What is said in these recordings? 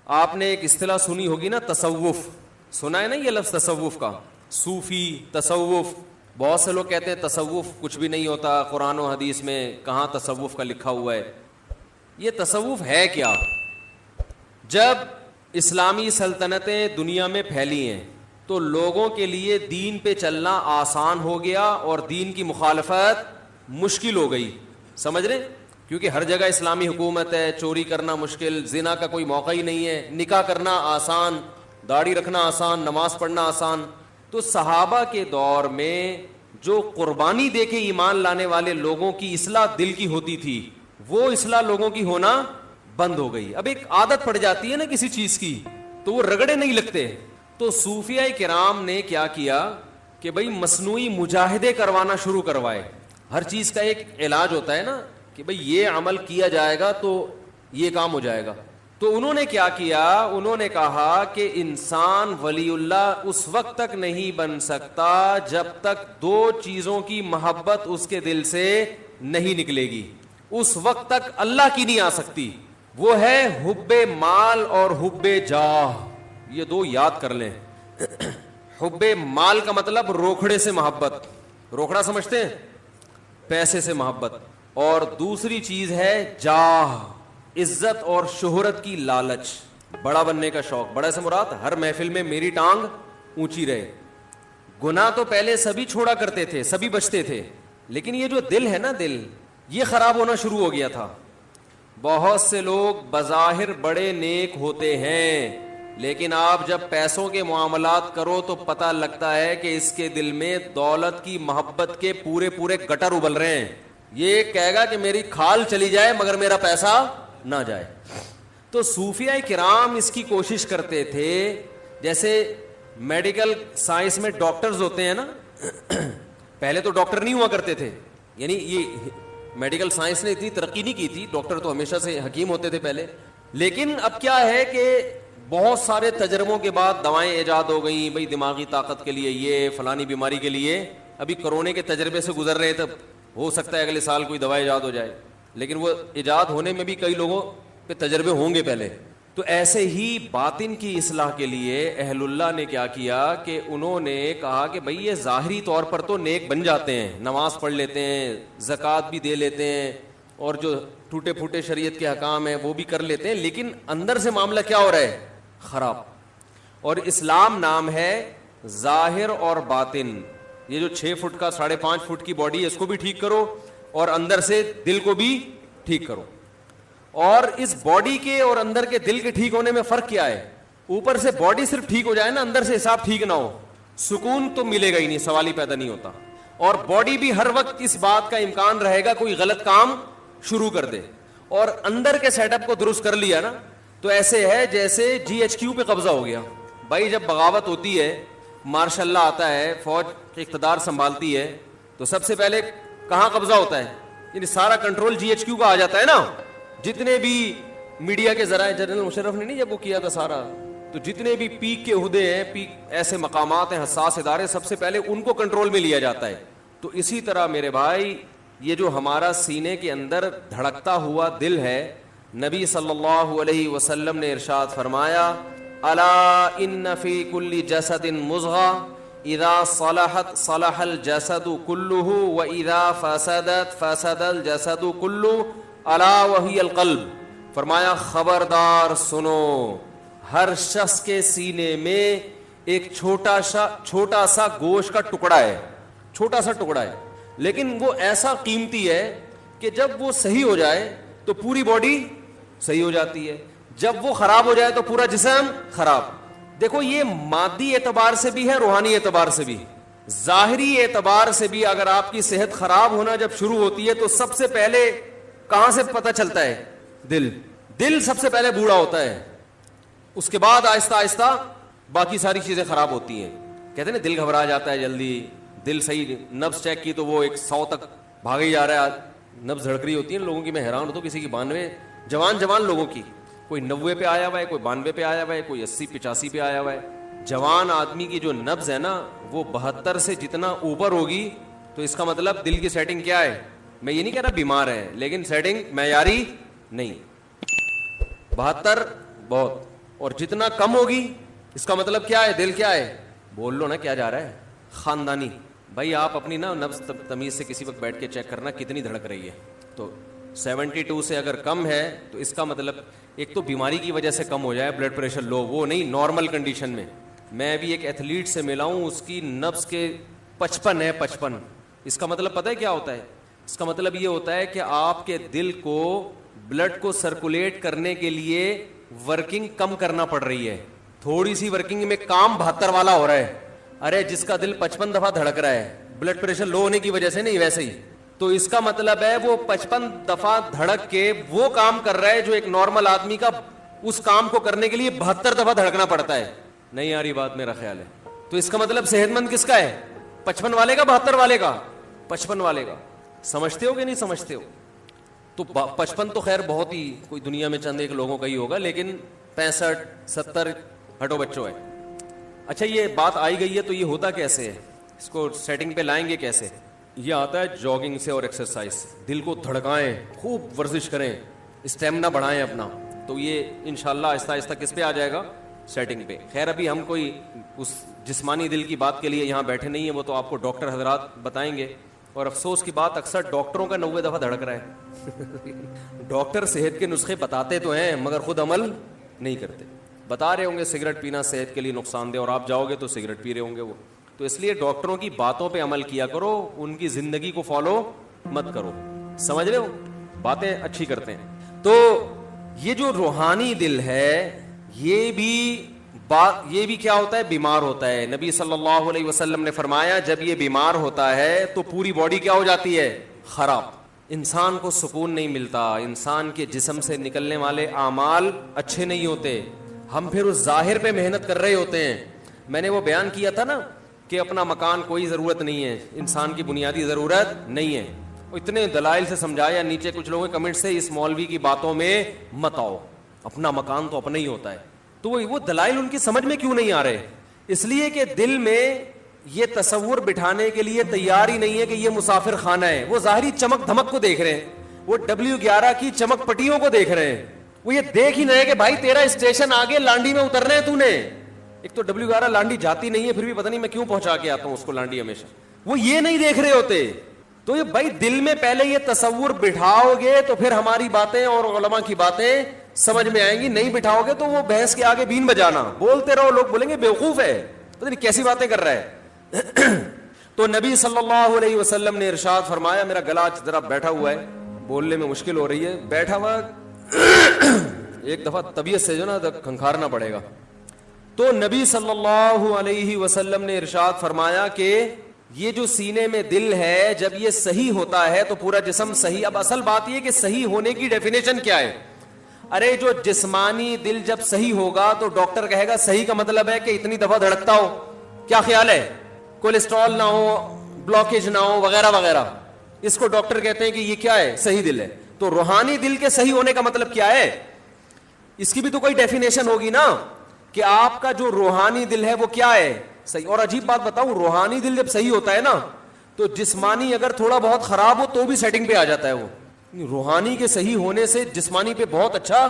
آپ نے ایک اصطلاح سنی ہوگی نا، تصوف، سنا ہے نا یہ لفظ تصوف کا؟ صوفی، تصوف. بہت سے لوگ کہتے ہیں تصوف کچھ بھی نہیں ہوتا، قرآن و حدیث میں کہاں تصوف کا لکھا ہوا ہے. یہ تصوف ہے کیا؟ جب اسلامی سلطنتیں دنیا میں پھیلی ہیں تو لوگوں کے لیے دین پہ چلنا آسان ہو گیا اور دین کی مخالفت مشکل ہو گئی. سمجھ رہے؟ کیونکہ ہر جگہ اسلامی حکومت ہے، چوری کرنا مشکل، زنا کا کوئی موقع ہی نہیں ہے، نکاح کرنا آسان، داڑھی رکھنا آسان، نماز پڑھنا آسان. تو صحابہ کے دور میں جو قربانی دے کے ایمان لانے والے لوگوں کی اصلاح دل کی ہوتی تھی، وہ اصلاح لوگوں کی ہونا بند ہو گئی. اب ایک عادت پڑ جاتی ہے نا کسی چیز کی تو وہ رگڑے نہیں لگتے. تو صوفیاء کرام نے کیا کیا کہ بھئی مصنوعی مجاہدے کروانا شروع کروائے. ہر چیز کا ایک علاج ہوتا ہے نا کہ بھئی یہ عمل کیا جائے گا تو یہ کام ہو جائے گا. تو انہوں نے کیا کیا؟ انہوں نے کہا کہ انسان ولی اللہ اس وقت تک نہیں بن سکتا جب تک دو چیزوں کی محبت اس کے دل سے نہیں نکلے گی. اس وقت تک اللہ کی نہیں آ سکتی. وہ ہے حب مال اور حب جاہ. یہ دو یاد کر لیں. حب مال کا مطلب روکھڑے سے محبت، روکھڑا سمجھتے ہیں؟ پیسے سے محبت. اور دوسری چیز ہے جاہ، عزت اور شہرت کی لالچ، بڑا بننے کا شوق. بڑا سے مراد ہر محفل میں میری ٹانگ اونچی رہے. گناہ تو پہلے سبھی چھوڑا کرتے تھے، سبھی بچتے تھے، لیکن یہ جو دل ہے نا، دل یہ خراب ہونا شروع ہو گیا تھا. بہت سے لوگ بظاہر بڑے نیک ہوتے ہیں لیکن آپ جب پیسوں کے معاملات کرو تو پتہ لگتا ہے کہ اس کے دل میں دولت کی محبت کے پورے پورے گٹر ابل رہے ہیں. یہ کہے گا کہ میری کھال چلی جائے مگر میرا پیسہ نہ جائے. تو صوفیاء کرام اس کی کوشش کرتے تھے. جیسے میڈیکل سائنس میں ڈاکٹرز ہوتے ہیں نا، پہلے تو ڈاکٹر نہیں ہوا کرتے تھے، یعنی یہ میڈیکل سائنس نے اتنی ترقی نہیں کی تھی، ڈاکٹر تو ہمیشہ سے حکیم ہوتے تھے پہلے. لیکن اب کیا ہے کہ بہت سارے تجربوں کے بعد دوائیں ایجاد ہو گئیں. بھئی دماغی طاقت کے لیے، یہ فلانی بیماری کے لیے. ابھی کرونے کے تجربے سے گزر رہے تھے، ہو سکتا ہے اگلے سال کوئی دوا ایجاد ہو جائے، لیکن وہ ایجاد ہونے میں بھی کئی لوگوں پہ تجربے ہوں گے پہلے. تو ایسے ہی باطن کی اصلاح کے لیے اہل اللہ نے کیا کیا کہ انہوں نے کہا کہ بھئی یہ ظاہری طور پر تو نیک بن جاتے ہیں، نماز پڑھ لیتے ہیں، زکوٰۃ بھی دے لیتے ہیں، اور جو ٹوٹے پھوٹے شریعت کے احکام ہیں وہ بھی کر لیتے ہیں، لیکن اندر سے معاملہ کیا ہو رہا ہے؟ خراب. اور اسلام نام ہے ظاہر اور باطن. یہ جو 6 فٹ کا 5.5 فٹ کی باڈی ہے اس کو بھی ٹھیک کرو اور اندر سے دل کو بھی ٹھیک کرو. اور اس باڈی کے اور اندر کے دل کے ٹھیک ہونے میں فرق کیا ہے؟ اوپر سے باڈی صرف ٹھیک ہو جائے نا، اندر سے حساب ٹھیک نہ ہو، سکون تو ملے گا ہی نہیں، سوال ہی پیدا نہیں ہوتا. اور باڈی بھی ہر وقت اس بات کا امکان رہے گا کوئی غلط کام شروع کر دے. اور اندر کے سیٹ اپ کو درست کر لیا نا تو ایسے ہے جیسے GHQ پہ قبضہ ہو گیا. بھائی جب بغاوت ہوتی ہے، مارشاء اللہ آتا ہے، فوج اقتدار سنبھالتی ہے، تو سب سے پہلے کہاں قبضہ ہوتا ہے؟ یعنی سارا کنٹرول GHQ کا آ جاتا ہے نا. جتنے بھی میڈیا کے ذرائع، جنرل مشرف نے نہیں جب وہ کیا تھا سارا، تو جتنے بھی پیک کے عہدے ہیں، پیک ایسے مقامات ہیں، حساس ادارے، سب سے پہلے ان کو کنٹرول میں لیا جاتا ہے. تو اسی طرح میرے بھائی یہ جو ہمارا سینے کے اندر دھڑکتا ہوا دل ہے، نبی صلی اللہ علیہ وسلم نے ارشاد فرمایا، الا ان فی کل جسد مضغہ اذا صلحت صلح الجسد کلہ واذا فسدت فسد الجسد کلہ الا وہی القلب. فرمایا خبردار سنو، ہر شخص کے سینے میں ایک چھوٹا سا گوشت کا ٹکڑا ہے، چھوٹا سا ٹکڑا ہے، لیکن وہ ایسا قیمتی ہے کہ جب وہ صحیح ہو جائے تو پوری باڈی صحیح ہو جاتی ہے، جب وہ خراب ہو جائے تو پورا جسم خراب. دیکھو یہ مادی اعتبار سے بھی ہے، روحانی اعتبار سے بھی. ظاہری اعتبار سے بھی اگر آپ کی صحت خراب ہونا جب شروع ہوتی ہے تو سب سے پہلے کہاں سے پتہ چلتا ہے؟ دل سب سے پہلے بوڑھا ہوتا ہے، اس کے بعد آہستہ آہستہ باقی ساری چیزیں خراب ہوتی ہیں. کہتے ہیں نا دل گھبرا جاتا ہے جلدی، دل صحیح نبض چیک کی تو وہ 100 تک بھاگ ہی جا رہا ہے، نبض دھڑک رہی ہوتی ہے لوگوں کی. میں حیران ہوتا ہوں، کسی کی 92، جوان لوگوں کی، کوئی 90 پہ آیا ہوا ہے، کوئی 92 پہ آیا ہوا ہے، کوئی 80-85 پہ آیا ہوا ہے. جوان آدمی کی جو نبض ہے نا وہ 72 سے جتنا اوپر ہوگی تو اس کا مطلب دل کی سیٹنگ کیا ہے؟ میں یہ نہیں کہہ رہا بیمار ہے، لیکن سیٹنگ معیاری نہیں. 72 بہت. اور جتنا کم ہوگی اس کا مطلب کیا ہے؟ دل کیا ہے؟ بول لو نا کیا جا رہا ہے؟ خاندانی. بھائی آپ اپنی نا نفس تمیز سے کسی وقت بیٹھ کے چیک کرنا کتنی دھڑک رہی ہے. تو 72 سے اگر کم ہے تو اس کا مطلب ایک تو بیماری کی وجہ سے کم ہو جائے, بلڈ پریشر لو, وہ نہیں, نارمل کنڈیشن میں. میں ابھی ایک ایتھلیٹ سے ملا ہوں, اس کی نبض کے 55 ہے, 55. اس کا مطلب پتہ ہے کیا ہوتا ہے؟ اس کا مطلب یہ ہوتا ہے کہ آپ کے دل کو بلڈ کو سرکولیٹ کرنے کے لیے ورکنگ کم کرنا پڑ رہی ہے. تھوڑی سی ورکنگ میں کام 72 والا ہو رہا ہے. ارے جس کا دل 55 دفعہ دھڑک رہا ہے بلڈ پریشر لو ہونے کی وجہ سے نہیں, ویسے ہی, تو اس کا مطلب ہے وہ 55 دفعہ دھڑک کے وہ کام کر رہا ہے جو ایک نارمل آدمی کا اس کام کو کرنے کے لیے 72 دفعہ دھڑکنا پڑتا ہے. نہیں آ رہی بات میرا خیال ہے. تو اس کا مطلب صحت مند کس کا ہے؟ 55 والے کا, 72 والے کا؟ 55 والے کا. سمجھتے ہو کہ نہیں سمجھتے ہو؟ تو 55 تو خیر بہت ہی کوئی دنیا میں چند ایک لوگوں کا ہی ہوگا, لیکن 65 70 ہٹو بچوں ہے. اچھا یہ بات آئی گئی ہے تو یہ ہوتا کیسے ہے؟ اس کو سیٹنگ پہ لائیں گے کیسے؟ یہ آتا ہے جاگنگ سے اور ایکسرسائز سے. دل کو دھڑکائیں, خوب ورزش کریں, اسٹیمنا بڑھائیں اپنا, تو یہ انشاءاللہ آہستہ آہستہ کس پہ آ جائے گا؟ سیٹنگ پہ. خیر ابھی ہم کوئی اس جسمانی دل کی بات کے لیے یہاں بیٹھے نہیں ہیں, وہ تو آپ کو ڈاکٹر حضرات بتائیں گے. اور افسوس کی بات اکثر ڈاکٹروں کا 90 دفعہ دھڑک رہا ہے. ڈاکٹر صحت کے نسخے بتاتے تو ہیں مگر خود عمل نہیں کرتے. بتا رہے ہوں گے سگریٹ پینا صحت کے لیے نقصان دہ, اور آپ جاؤ گے تو سگریٹ پی رہے ہوں گے وہ. تو اس لیے ڈاکٹروں کی باتوں پہ عمل کیا کرو, ان کی زندگی کو فالو مت کرو. سمجھ رہے ہو؟ باتیں اچھی کرتے ہیں. تو یہ جو روحانی دل ہے یہ بھی کیا ہوتا ہے؟ بیمار ہوتا ہے. نبی صلی اللہ علیہ وسلم نے فرمایا جب یہ بیمار ہوتا ہے تو پوری باڈی کیا ہو جاتی ہے؟ خراب. انسان کو سکون نہیں ملتا, انسان کے جسم سے نکلنے والے اعمال اچھے نہیں ہوتے. ہم پھر اس ظاہر پہ محنت کر رہے ہوتے ہیں. میں نے وہ بیان کیا تھا نا کہ اپنا مکان کوئی ضرورت نہیں ہے, انسان کی بنیادی ضرورت نہیں ہے. اتنے دلائل سے سمجھایا, نیچے کچھ لوگوں کے کمنٹ سے اس مولوی کی باتوں میں مت آؤ, اپنا مکان تو اپنا ہی ہوتا ہے. تو وہ دلائل ان کی سمجھ میں کیوں نہیں آ رہے؟ اس لیے کہ دل میں یہ تصور بٹھانے کے لیے تیار ہی نہیں ہے کہ یہ مسافر خانہ ہے. وہ ظاہری چمک دھمک کو دیکھ رہے ہیں, وہ W11 کی چمک پٹیوں کو دیکھ رہے ہیں. وہ یہ دیکھ ہی نہیں ہے کہ بھائی تیرا اسٹیشن آگے لانڈی میں اترنا ہے تو نے. ایک تو W11 لانڈی جاتی نہیں ہے, پھر بھی پتہ نہیں میں کیوں پہنچا کے آتا ہوں اس کو لانڈی ہمیشہ. وہ یہ نہیں دیکھ رہے ہوتے. تو یہ بھائی دل میں پہلے یہ تصور بٹھاؤ گے تو پھر ہماری باتیں اور علماء کی باتیں سمجھ میں آئیں گی. نہیں بٹھاؤ گے تو وہ بحث کے آگے بین بجانا, بولتے رہو, لوگ بولیں گے بیوقوف ہے, پتہ نہیں کیسی باتیں کر رہا ہے. تو نبی صلی اللہ علیہ وسلم نے ارشاد فرمایا, میرا گلا ذرا بیٹھا ہوا ہے, بولنے میں مشکل ہو رہی ہے, بیٹھا ہوا ایک دفعہ طبیعت سے جو نا کھنکھارنا پڑے گا. تو نبی صلی اللہ علیہ وسلم نے ارشاد فرمایا کہ یہ جو سینے میں دل ہے جب یہ صحیح ہوتا ہے تو پورا جسم صحیح. اب اصل بات یہ کہ صحیح ہونے کی ڈیفینیشن کیا ہے؟ ارے جو جسمانی دل جب صحیح ہوگا تو ڈاکٹر کہے گا صحیح کا مطلب ہے کہ اتنی دفعہ دھڑکتا ہو, کیا خیال ہے, کولیسٹرول نہ ہو, بلاکیج نہ ہو, وغیرہ وغیرہ. اس کو ڈاکٹر کہتے ہیں کہ یہ کیا ہے؟ صحیح دل ہے. تو روحانی دل کے صحیح ہونے کا مطلب کیا ہے؟ اس کی بھی تو کوئی ڈیفینیشن ہوگی نا کہ آپ کا جو روحانی دل ہے وہ کیا ہے؟ صحیح. اور عجیب بات بتاؤں, روحانی دل جب صحیح ہوتا ہے نا تو جسمانی اگر تھوڑا بہت خراب ہو تو بھی سیٹنگ پہ آ جاتا ہے. وہ روحانی کے صحیح ہونے سے جسمانی پہ بہت اچھا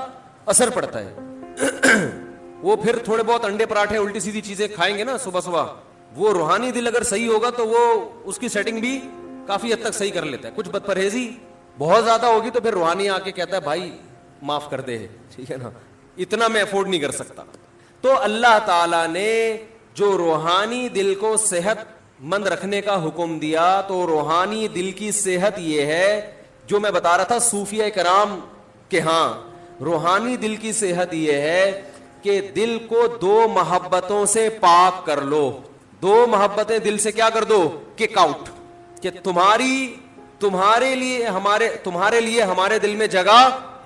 اثر پڑتا ہے. وہ پھر تھوڑے بہت انڈے پراٹھے الٹی سیدھی چیزیں کھائیں گے نا صبح صبح, وہ روحانی دل اگر صحیح ہوگا تو وہ اس کی سیٹنگ بھی کافی حد تک صحیح کر لیتا ہے. کچھ بد پرہیزی بہت زیادہ ہوگی تو پھر روحانی آ کے کہتا ہے بھائی معاف کر دے, ٹھیک ہے نا, اتنا میں افورڈ نہیں کر سکتا. تو اللہ تعالیٰ نے جو روحانی دل کو صحت مند رکھنے کا حکم دیا, تو روحانی دل کی صحت یہ ہے جو میں بتا رہا تھا صوفیہ کرام کہ ہاں روحانی دل کی صحت یہ ہے کہ دل کو 2 محبتوں سے پاک کر لو. 2 محبتیں دل سے کیا کر دو؟ Kick out. کہ تمہارے لیے ہمارے دل میں جگہ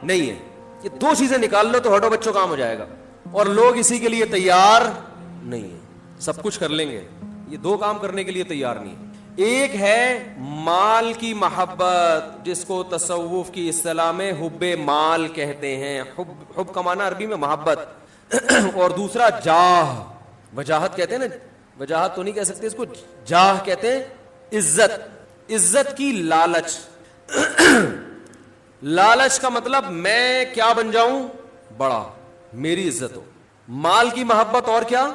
نہیں ہے. یہ 2 چیزیں نکال لو تو ہٹو بچوں کام ہو جائے گا. اور لوگ اسی کے لیے تیار نہیں ہیں. سب کچھ کر لیں گے, یہ 2 کام کرنے کے لیے تیار نہیں ہے. ایک ہے مال کی محبت جس کو تصوف کی اصطلاح میں حب مال کہتے ہیں. حب کا معنی عربی میں محبت. اور دوسرا جاہ, وجاہت کہتے ہیں نا, وجاہت تو نہیں کہہ سکتے اس کو, جاہ کہتے ہیں عزت. عزت کی لالچ. لالچ کا مطلب میں کیا بن جاؤں؟ بڑا, میری عزت ہو. مال کی محبت اور کیا؟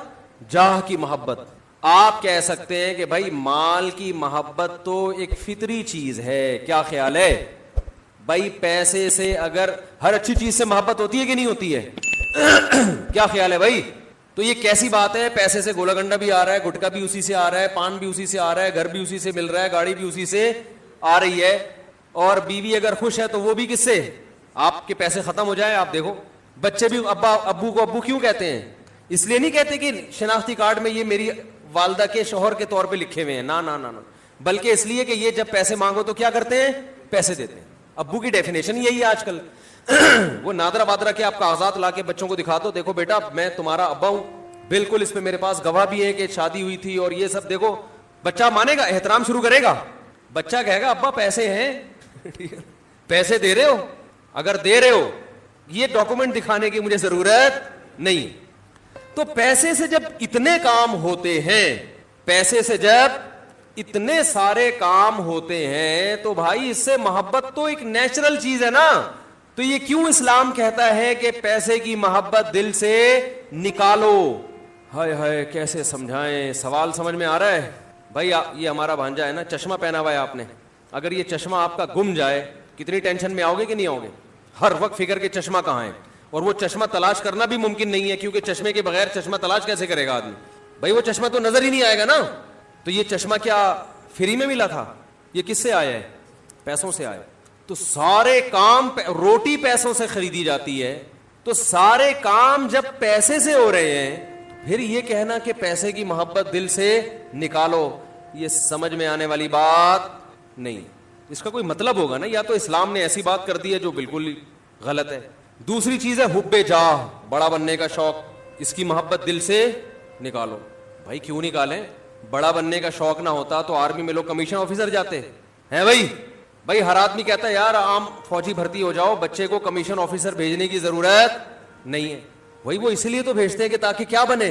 جاہ کی محبت. آپ کہہ سکتے ہیں کہ بھائی مال کی محبت تو ایک فطری چیز ہے. کیا خیال ہے بھائی؟ پیسے سے اگر ہر اچھی چیز سے محبت ہوتی ہے کہ نہیں ہوتی ہے؟ کیا خیال ہے بھائی؟ تو یہ کیسی بات ہے؟ پیسے سے گولا گنڈا بھی آ رہا ہے, گٹکا بھی اسی سے آ رہا ہے, پان بھی اسی سے آ رہا ہے, گھر بھی اسی سے مل رہا ہے, گاڑی بھی اسی سے آ رہی ہے, اور بیوی اگر خوش ہے تو وہ بھی کس سے؟ آپ کے پیسے ختم ہو جائے. آپ دیکھو بچے بھی ابو کو ابو کیوں کہتے ہیں؟ اس لیے نہیں کہتے کہ شناختی کارڈ میں یہ میری والدہ کے شوہر کے طور پہ لکھے ہوئے ہیں, نا نا نا, بلکہ اس لیے کہ یہ جب پیسے مانگو تو کیا کرتے ہیں؟ پیسے دیتے ہیں. ابو کی ڈیفینیشن یہی ہے آج کل. وہ نادرا بادرا کے آپ کاغذات لا کے بچوں کو دکھا دو, دیکھو بیٹا میں تمہارا ابا ہوں, بالکل اس پہ میرے پاس گواہ بھی ہے کہ شادی ہوئی تھی اور یہ سب. دیکھو بچہ مانے گا, احترام شروع کرے گا. بچہ کہے گا ابا پیسے ہیں, پیسے دے رہے ہو؟ اگر دے رہے ہو یہ ڈاکومنٹ دکھانے کی مجھے ضرورت نہیں. تو پیسے سے جب اتنے کام ہوتے ہیں, پیسے سے جب اتنے سارے کام ہوتے ہیں, تو بھائی اس سے محبت تو ایک نیچرل چیز ہے نا. تو یہ کیوں اسلام کہتا ہے کہ پیسے کی محبت دل سے نکالو؟ ہائے ہائے کیسے سمجھائیں؟ سوال سمجھ میں آ رہا ہے بھائی؟ یہ ہمارا بھانجا ہے نا, چشمہ پہنا ہوا ہے آپ نے, اگر یہ چشمہ آپ کا گم جائے کتنی ٹینشن میں آؤ گے کہ نہیں آؤ گے؟ ہر وقت فکر کے چشمہ کہاں ہے, اور وہ چشمہ تلاش کرنا بھی ممکن نہیں ہے, کیونکہ چشمے کے بغیر چشمہ تلاش کیسے کرے گا آدمی؟ بھائی وہ چشمہ تو نظر ہی نہیں آئے گا نا. تو یہ چشمہ کیا فری میں ملا تھا؟ یہ کس سے آیا ہے؟ پیسوں سے آیا. تو سارے کام, روٹی پیسوں سے خریدی جاتی ہے, تو سارے کام جب پیسے سے ہو رہے ہیں, پھر یہ کہنا کہ پیسے کی محبت دل سے نکالو, یہ سمجھ میں آنے والی بات نہیں. اس کا کوئی مطلب ہوگا نا, یا تو اسلام نے ایسی بات کر دی ہے جو بالکل غلط ہے. دوسری چیز ہے حب جاہ, بڑا بننے کا شوق, اس کی محبت دل سے نکالو. بھائی کیوں نکالیں؟ بڑا بننے کا شوق نہ ہوتا تو آرمی میں لوگ کمیشن آفیسر جاتے ہیں بھائی. بھائی ہر آدمی کہتا ہے یار عام فوجی بھرتی ہو جاؤ, بچے کو کمیشن آفیسر بھیجنے کی ضرورت نہیں ہے. وہی وہ اسی لیے تو بھیجتے ہیں کہ تاکہ کیا بنے؟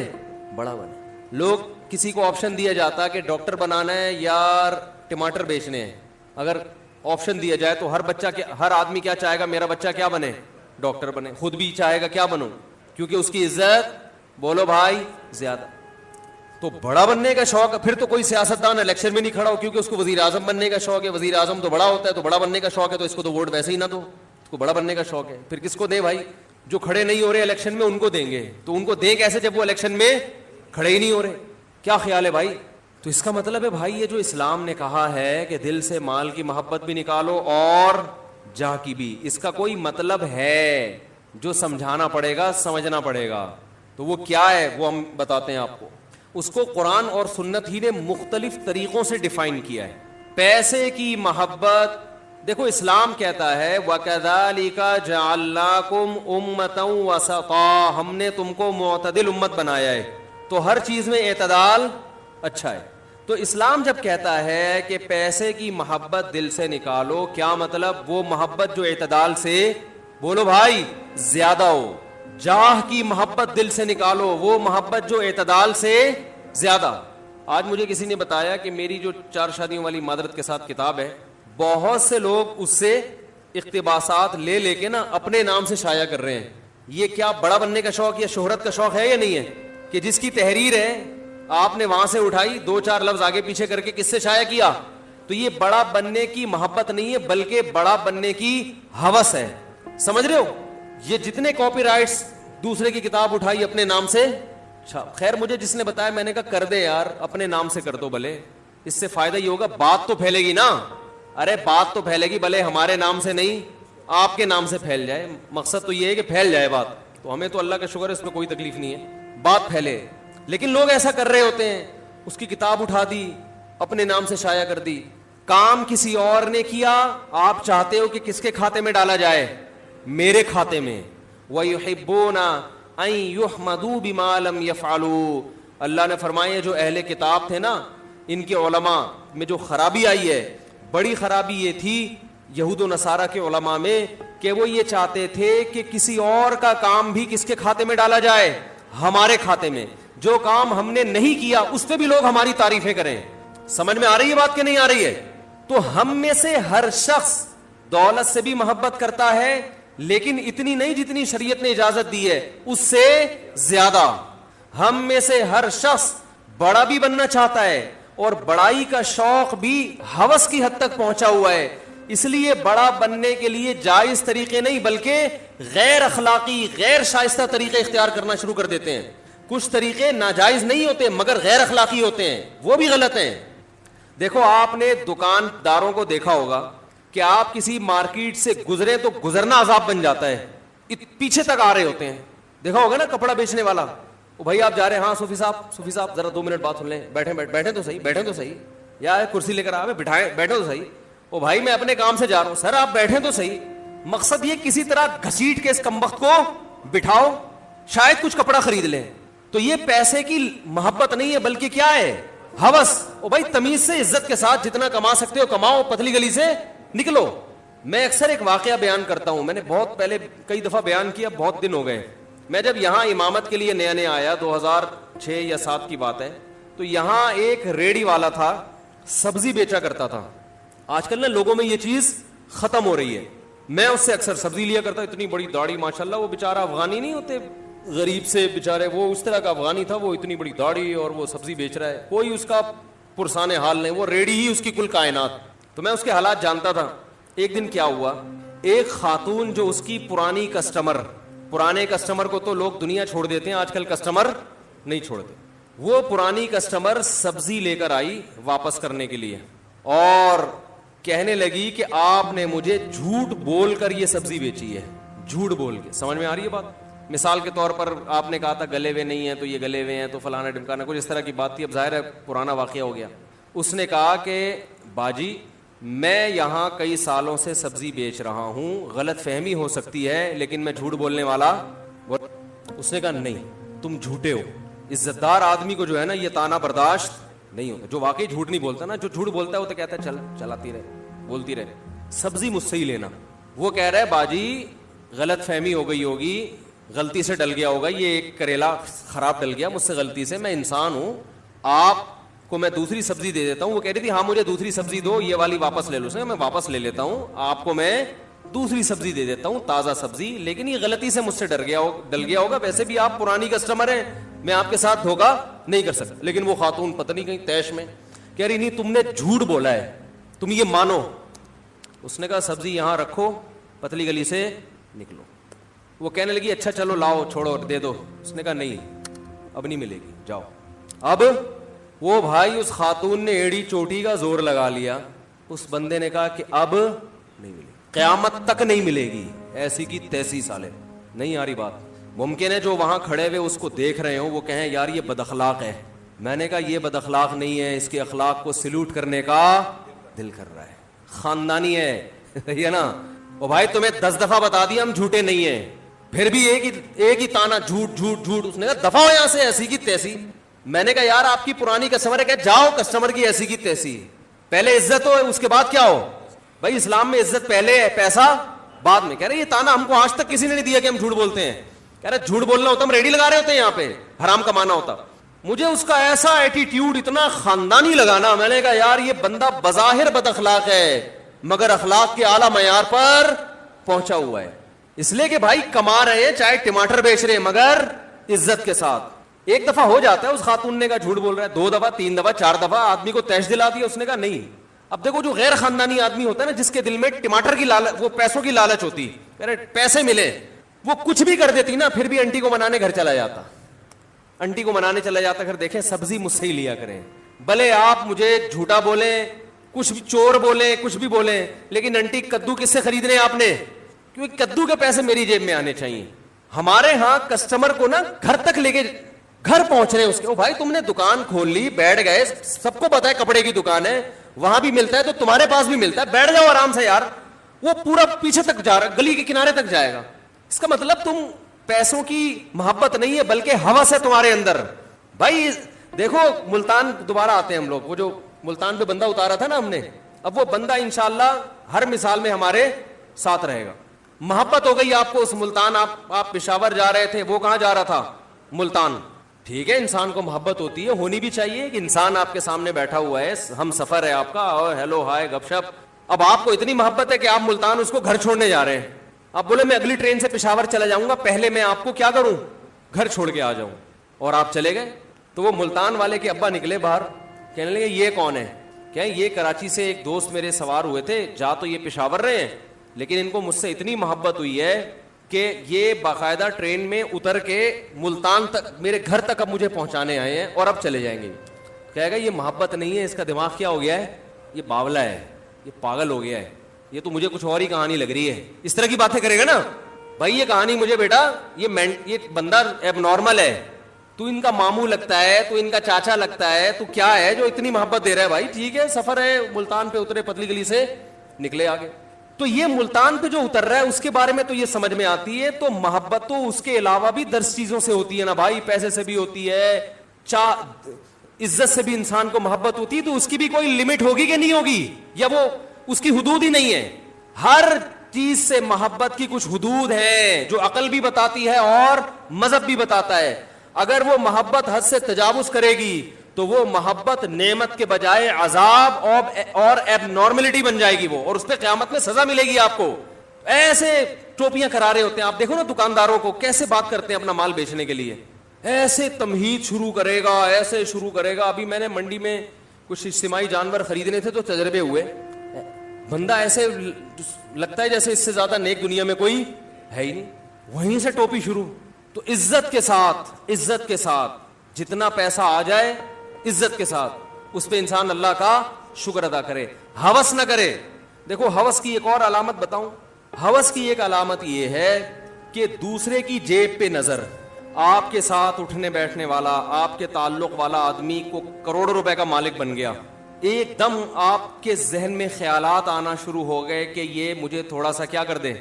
بڑا بنے. لوگ کسی کو آپشن دیا جاتا کہ ڈاکٹر بنانا ہے یا ٹماٹر بیچنے ہیں, اگر آپشن دیا جائے تو ہر بچہ ہر آدمی کیا چاہے گا؟ میرا بچہ کیا بنے؟ ڈاکٹر بنے. خود بھی چاہے گا کیا بنوں, کیونکہ اس کی عزت بولو بھائی زیادہ. تو بڑا بننے کا شوق, پھر تو کوئی سیاستدان الیکشن میں نہیں کھڑا ہو کیونکہ اس کو وزیر اعظم بننے کا شوق ہے. وزیر اعظم تو بڑا ہوتا ہے, تو بڑا بننے کا شوق ہے تو اس کو تو ووٹ ویسے ہی نہ دو, اس کو بڑا بننے کا شوق ہے. پھر کس کو دیں بھائی؟ جو کھڑے نہیں ہو رہے الیکشن میں ان کو دیں گے. تو ان کو دیں کیسے جب وہ الیکشن میں کھڑے ہی نہیں ہو رہے؟ کیا خیال ہے بھائی؟ تو اس کا مطلب ہے بھائی یہ جو اسلام نے کہا ہے کہ دل سے مال کی محبت بھی نکالو اور جاہ کی بھی, اس کا کوئی مطلب ہے جو سمجھانا پڑے گا, سمجھنا پڑے گا. تو وہ کیا ہے وہ ہم بتاتے ہیں آپ کو. اس کو قرآن اور سنت ہی نے مختلف طریقوں سے ڈیفائن کیا ہے. پیسے کی محبت دیکھو اسلام کہتا ہے وَكَذَلِكَ جَعَلْنَاكُمْ أُمَّةً وَسَطًا, ہم نے تم کو معتدل امت بنایا ہے, تو ہر چیز میں اعتدال اچھا ہے. تو اسلام جب کہتا ہے کہ پیسے کی محبت دل سے نکالو, کیا مطلب؟ وہ محبت جو اعتدال سے بولو بھائی زیادہ ہو. جاہ کی محبت دل سے نکالو, وہ محبت جو اعتدال سے زیادہ. آج مجھے کسی نے بتایا کہ میری جو 4 شادیوں والی معذرت کے ساتھ کتاب ہے, بہت سے لوگ اس سے اقتباسات لے لے کے نا اپنے نام سے شائع کر رہے ہیں. یہ کیا بڑا بننے کا شوق یا شہرت کا شوق ہے یا نہیں ہے؟ کہ جس کی تحریر ہے آپ نے وہاں سے اٹھائی, 2-4 لفظ آگے پیچھے کر کے کس سے شائع کیا. تو یہ بڑا بننے کی محبت نہیں ہے بلکہ بڑا بننے کی ہوس ہے. سمجھ رہے ہو؟ یہ جتنے کاپی رائٹس دوسرے کی کتاب اٹھائی اپنے نام سے, خیر مجھے جس نے بتایا میں نے کہا کر دے یار, اپنے نام سے کر دو بھلے, اس سے فائدہ یہ ہوگا بات تو پھیلے گی نا. ارے بات تو پھیلے گی, بھلے ہمارے نام سے نہیں آپ کے نام سے پھیل جائے. مقصد تو یہ ہے کہ پھیل جائے بات, تو ہمیں تو اللہ کا شکر ہے اس میں کوئی تکلیف نہیں ہے, بات پھیلے. لیکن لوگ ایسا کر رہے ہوتے ہیں, اس کی کتاب اٹھا دی اپنے نام سے شائع کر دی, کام کسی اور نے کیا, آپ چاہتے ہو کہ کس کے کھاتے میں ڈالا جائے؟ میرے کھاتے میں. وَيُحِبُّونَ أَن يُحْمَدُوا بِمَا لَمْ يَفْعَلُوا. اللہ نے فرمایا جو اہل کتاب تھے نا, ان کے علماء میں جو خرابی آئی ہے, بڑی خرابی یہ تھی یہود و نصارہ کے علماء میں کہ وہ یہ چاہتے تھے کہ کسی اور کا کام بھی کس کے کھاتے میں ڈالا جائے؟ ہمارے کھاتے میں. جو کام ہم نے نہیں کیا اس پہ بھی لوگ ہماری تعریفیں کریں. سمجھ میں آ رہی ہے بات کہ نہیں آ رہی ہے؟ تو ہم میں سے ہر شخص دولت سے بھی محبت کرتا ہے, لیکن اتنی نہیں جتنی شریعت نے اجازت دی ہے، اس سے زیادہ۔ ہم میں سے ہر شخص بڑا بھی بننا چاہتا ہے اور بڑائی کا شوق بھی ہوس کی حد تک پہنچا ہوا ہے، اس لیے بڑا بننے کے لیے جائز طریقے نہیں بلکہ غیر اخلاقی غیر شائستہ طریقے اختیار کرنا شروع کر دیتے ہیں۔ کچھ طریقے ناجائز نہیں ہوتے مگر غیر اخلاقی ہوتے ہیں، وہ بھی غلط ہیں۔ دیکھو آپ نے دکانداروں کو دیکھا ہوگا کہ آپ کسی مارکیٹ سے گزرے تو گزرنا عذاب بن جاتا ہے، پیچھے تک آ رہے ہوتے ہیں۔ دیکھا ہوگا نا کپڑا بیچنے والا، وہ بھائی آپ جا رہے ہیں، ہاں صوفی صاحب ذرا 2 منٹ بات سن لیں، بیٹھیں تو صحیح، یا کرسی لے کر آئے بیٹھے تو صحیح۔ او بھائی میں اپنے کام سے جا رہا ہوں، سر آپ بیٹھیں تو صحیح۔ مقصد یہ کسی طرح گھسیٹ کے اس کمبخت کو بٹھاؤ، شاید کچھ کپڑا خرید لیں۔ تو یہ پیسے کی محبت نہیں ہے بلکہ کیا ہے؟ ہوس۔ او بھائی تمیز سے عزت کے ساتھ جتنا کما سکتے ہو کماؤ، پتلی گلی سے نکلو۔ میں اکثر ایک واقعہ بیان کرتا ہوں، میں نے بہت پہلے کئی دفعہ بیان کیا، بہت دن ہو گئے۔ میں جب یہاں امامت کے لیے نیا آیا، 2006 یا 7 کی بات ہے، تو یہاں ایک ریڑھی والا تھا، سبزی بیچا کرتا تھا۔ آج کل نا لوگوں میں یہ چیز ختم ہو رہی ہے۔ میں اس سے اکثر سبزی لیا کرتا، اتنی بڑی داڑھی ماشاءاللہ، وہ بیچارہ افغانی نہیں ہوتے غریب سے بیچارے، وہ اس طرح کا افغانی تھا، وہ اتنی بڑی داڑھی اور وہ سبزی بیچ رہا ہے، کوئی اس کا پرسان حال نہیں، وہ ریڑھی ہی اس کی کل کائنات۔ تو میں اس کے حالات جانتا تھا۔ ایک دن کیا ہوا، ایک خاتون جو اس کی پرانے کسٹمر کو تو لوگ دنیا چھوڑ دیتے ہیں، آج کل کسٹمر نہیں چھوڑتے، وہ پرانی کسٹمر سبزی لے کر آئی واپس کرنے کے لیے اور کہنے لگی کہ آپ نے مجھے جھوٹ بول کر یہ سبزی بیچی ہے، جھوٹ بول کے۔ سمجھ میں آ رہی ہے بات؟ مثال کے طور پر آپ نے کہا تھا گلے ہوئے نہیں ہیں تو یہ گلے ہوئے ہیں تو فلانا ڈمکانا، کچھ اس طرح کی بات تھی، اب ظاہر ہے پرانا واقعہ ہو گیا۔ اس نے کہا کہ باجی میں یہاں کئی سالوں سے سبزی بیچ رہا ہوں، غلط فہمی ہو سکتی ہے لیکن میں جھوٹ بولنے والا۔ اس نے کہا نہیں تم جھوٹے ہو۔ عزت دار آدمی کو جو ہے نا یہ تانا برداشت نہیں ہوتا، جو واقعی جھوٹ نہیں بولتا نا، جو جھوٹ بولتا ہے وہ تو کہتا ہے چلاتی رہے، بولتی رہے، سبزی مجھ سے ہی لینا۔ وہ کہہ رہا ہے باجی غلط فہمی ہو گئی ہوگی، غلطی سے ڈل گیا ہوگا، یہ ایک کریلا خراب ڈل گیا مجھ سے غلطی سے، میں انسان ہوں، آپ کو میں دوسری سبزی دے دیتا ہوں۔ وہ کہہ رہی تھی ہاں مجھے دوسری سبزی دو، یہ والی واپس لے لو۔ اس نے کہا میں واپس لے لیتا ہوں، آپ کو میں دوسری سبزی دے دیتا ہوں، تازہ سبزی، لیکن یہ غلطی سے مجھ سے ڈل گیا ہوگا، ویسے بھی آپ پرانی کسٹمر ہیں، میں آپ کے ساتھ دھوکا نہیں کر سکتا۔ لیکن وہ خاتون پتہ نہیں کہیں تیش میں کہہ رہی نہیں تم نے جھوٹ بولا ہے، تم یہ مانو۔ اس نے کہا سبزی یہاں رکھو، پتلی گلی سے نکلو۔ وہ کہنے لگی اچھا چلو لاؤ چھوڑو دے دو۔ اس نے کہا نہیں اب نہیں ملے گی، جاؤ۔ اب وہ بھائی اس خاتون نے ایڑی چوٹی کا زور لگا لیا، اس بندے نے کہا کہ اب نہیں ملے گی، قیامت تک نہیں ملے گی، ایسی کی تیسی سالے۔ نہیں آ رہی بات؟ ممکن ہے جو وہاں کھڑے ہوئے اس کو دیکھ رہے ہوں وہ کہیں یار یہ بد اخلاق ہے۔ میں نے کہا یہ بد اخلاق نہیں ہے، اس کے اخلاق کو سلوٹ کرنے کا دل کر رہا ہے، خاندانی ہے، یہ نا۔ وہ بھائی تمہیں 10 دفعہ بتا دیا ہم جھوٹے نہیں ہیں، پھر بھی ایک ہی تانا جھوٹ جھوٹ جھوٹ۔ اس نے کہا دفعہ ہو یہاں سے، ایسی کی تیسی۔ میں نے کہا یار آپ کی پرانی کسٹمر ہے، کہ جاؤ کسٹمر کی ایسی کی تیسی، پہلے عزت ہو اس کے بعد کیا ہو۔ بھائی اسلام میں عزت پہلے ہے، پیسہ بعد میں۔ کہہ رہے یہ تانا ہم کو آج تک کسی نے نہیں دیا کہ ہم جھوٹ بولتے ہیں۔ کہہ رہے جھوٹ بولنا ہوتا ہم ریڈی لگا رہے ہوتے ہیں یہاں پہ، حرام کمانا ہوتا۔ مجھے اس کا ایسا ایٹیٹیوڈ اتنا خاندانی لگانا، میں نے کہا یار یہ بندہ بظاہر بد اخلاق ہے مگر اخلاق کے اعلیٰ معیار پر پہنچا ہوا ہے، اس لیے کہ بھائی کما رہے ہیں چاہے ٹماٹر بیچ رہے ہیں مگر عزت کے ساتھ۔ ایک دفعہ ہو جاتا ہے، اس خاتون نے کہا جھوٹ بول رہا ہے، 2 دفعہ 3 دفعہ 4 دفعہ آدمی کو تیش دلا دیا۔ اس نے کہا نہیں۔ اب دیکھو جو غیر خاندانی آدمی ہوتا ہے نا، جس کے دل میں ٹماٹر کی لالچ، وہ پیسوں کی لالچ ہوتی، کہہ رہے پیسے ملے، وہ کچھ بھی کر دیتی نا، پھر بھی انٹی کو منانے گھر چلا جاتا، انٹی کو منانے چلا جاتا گھر۔ دیکھیں سبزی مجھ سے ہی لیا کریں، بھلے آپ مجھے جھوٹا بولیں، کچھ بھی چور بولیں، کچھ بھی بولیں، لیکن انٹی کدو کس سے خرید رہے ہیں آپ نے؟ کیونکہ کدو کے پیسے میری جیب میں آنے چاہیے۔ ہمارے ہاں کسٹمر کو نا گھر تک لے کے گھر پہنچ رہے ہیں اس کے۔ او بھائی تم نے دکان کھول لی، بیٹھ گئے، سب کو پتا ہے کپڑے کی دکان ہے، وہاں بھی ملتا ہے تو تمہارے پاس بھی ملتا ہے، بیٹھ جاؤ آرام سے یار۔ وہ پورا پیچھے تک جا رہا، گلی کے کنارے تک جائے گا۔ اس کا مطلب تم پیسوں کی محبت نہیں ہے بلکہ ہوس ہے تمہارے اندر۔ بھائی دیکھو ملتان دوبارہ آتے ہیں ہم لوگ، وہ جو ملتان پہ بندہ اتارا تھا نا ہم نے، اب وہ بندہ انشاءاللہ ہر مثال میں ہمارے ساتھ رہے گا۔ محبت ہو گئی آپ کو اس ملتان، آپ پشاور جا رہے تھے، وہ کہاں جا رہا تھا؟ ملتان۔ ٹھیک ہے انسان کو محبت ہوتی ہے، ہونی بھی چاہیے کہ انسان آپ کے سامنے بیٹھا ہوا ہے، ہم سفر ہے آپ کا، اور ہیلو ہائے گپ شپ۔ اب آپ کو اتنی محبت ہے کہ آپ ملتان اس کو گھر چھوڑنے جا رہے ہیں، اب بولے میں اگلی ٹرین سے پشاور چلا جاؤں گا, پہلے میں آپ کو کیا کروں, گھر چھوڑ کے آ جاؤں, اور آپ چلے گئے. تو وہ ملتان والے کے ابا نکلے باہر, کہنے لگے یہ کون ہے, کہ یہ کراچی سے ایک دوست میرے سوار ہوئے تھے, جا تو یہ پشاور رہے ہیں لیکن ان کو مجھ سے اتنی محبت ہوئی ہے کہ یہ باقاعدہ ٹرین میں اتر کے ملتان تک میرے گھر تک اب مجھے پہنچانے آئے ہیں اور اب چلے جائیں گے. کہے گا یہ محبت نہیں ہے, اس کا دماغ کیا ہو گیا ہے, یہ باولا ہے, یہ پاگل ہو گیا ہے, یہ تو مجھے کچھ اور ہی کہانی لگ رہی ہے. اس طرح کی باتیں کرے گا نا, بھائی یہ کہانی مجھے بیٹا یہ بندہ ایب نارمل ہے, تو ان کا ماموں لگتا ہے, تو ان کا چاچا لگتا ہے, تو کیا ہے جو اتنی محبت دے رہا ہے. بھائی ٹھیک ہے, سفر ہے, ملتان پہ اترے, پتلی گلی سے نکلے آگے. تو یہ ملتان پہ جو اتر رہا ہے اس کے بارے میں تو یہ سمجھ میں آتی ہے. تو محبت تو اس کے علاوہ بھی 10 چیزوں سے ہوتی ہے نا بھائی, پیسے سے بھی ہوتی ہے, عزت سے بھی انسان کو محبت ہوتی ہے. تو اس کی بھی کوئی لمٹ ہوگی کہ نہیں ہوگی, یا وہ اس کی حدود ہی نہیں ہے. ہر چیز سے محبت کی کچھ حدود ہیں جو عقل بھی بتاتی ہے اور مذہب بھی بتاتا ہے. اگر وہ محبت حد سے تجاوز کرے گی تو وہ محبت نعمت کے بجائے عذاب اور ایب نارملٹی بن جائے گی وہ, اور اس پہ قیامت میں سزا ملے گی آپ کو. ایسے ٹوپیاں کرا رہے ہوتے ہیں, آپ دیکھو نا دکانداروں کو کیسے بات کرتے ہیں اپنا مال بیچنے کے لیے, ایسے تمہید شروع کرے گا, ایسے شروع کرے گا. ابھی میں نے منڈی میں کچھ اجتماعی جانور خریدنے تھے تو تجربے ہوئے, بندہ ایسے لگتا ہے جیسے اس سے زیادہ نیک دنیا میں کوئی ہے ہی نہیں, وہیں سے ٹوپی شروع. تو عزت کے ساتھ جتنا پیسہ آ جائے عزت کے ساتھ اس پہ انسان اللہ کا شکر ادا کرے, ہوس نہ کرے. دیکھو ہوس کی ایک اور علامت بتاؤں, ہوس کی ایک علامت یہ ہے کہ دوسرے کی جیب پہ نظر. آپ کے ساتھ اٹھنے بیٹھنے والا, آپ کے تعلق والا آدمی کو کروڑوں روپے کا مالک بن گیا, ایک دم آپ کے ذہن میں خیالات آنا شروع ہو گئے کہ یہ مجھے تھوڑا سا کیا کر دے,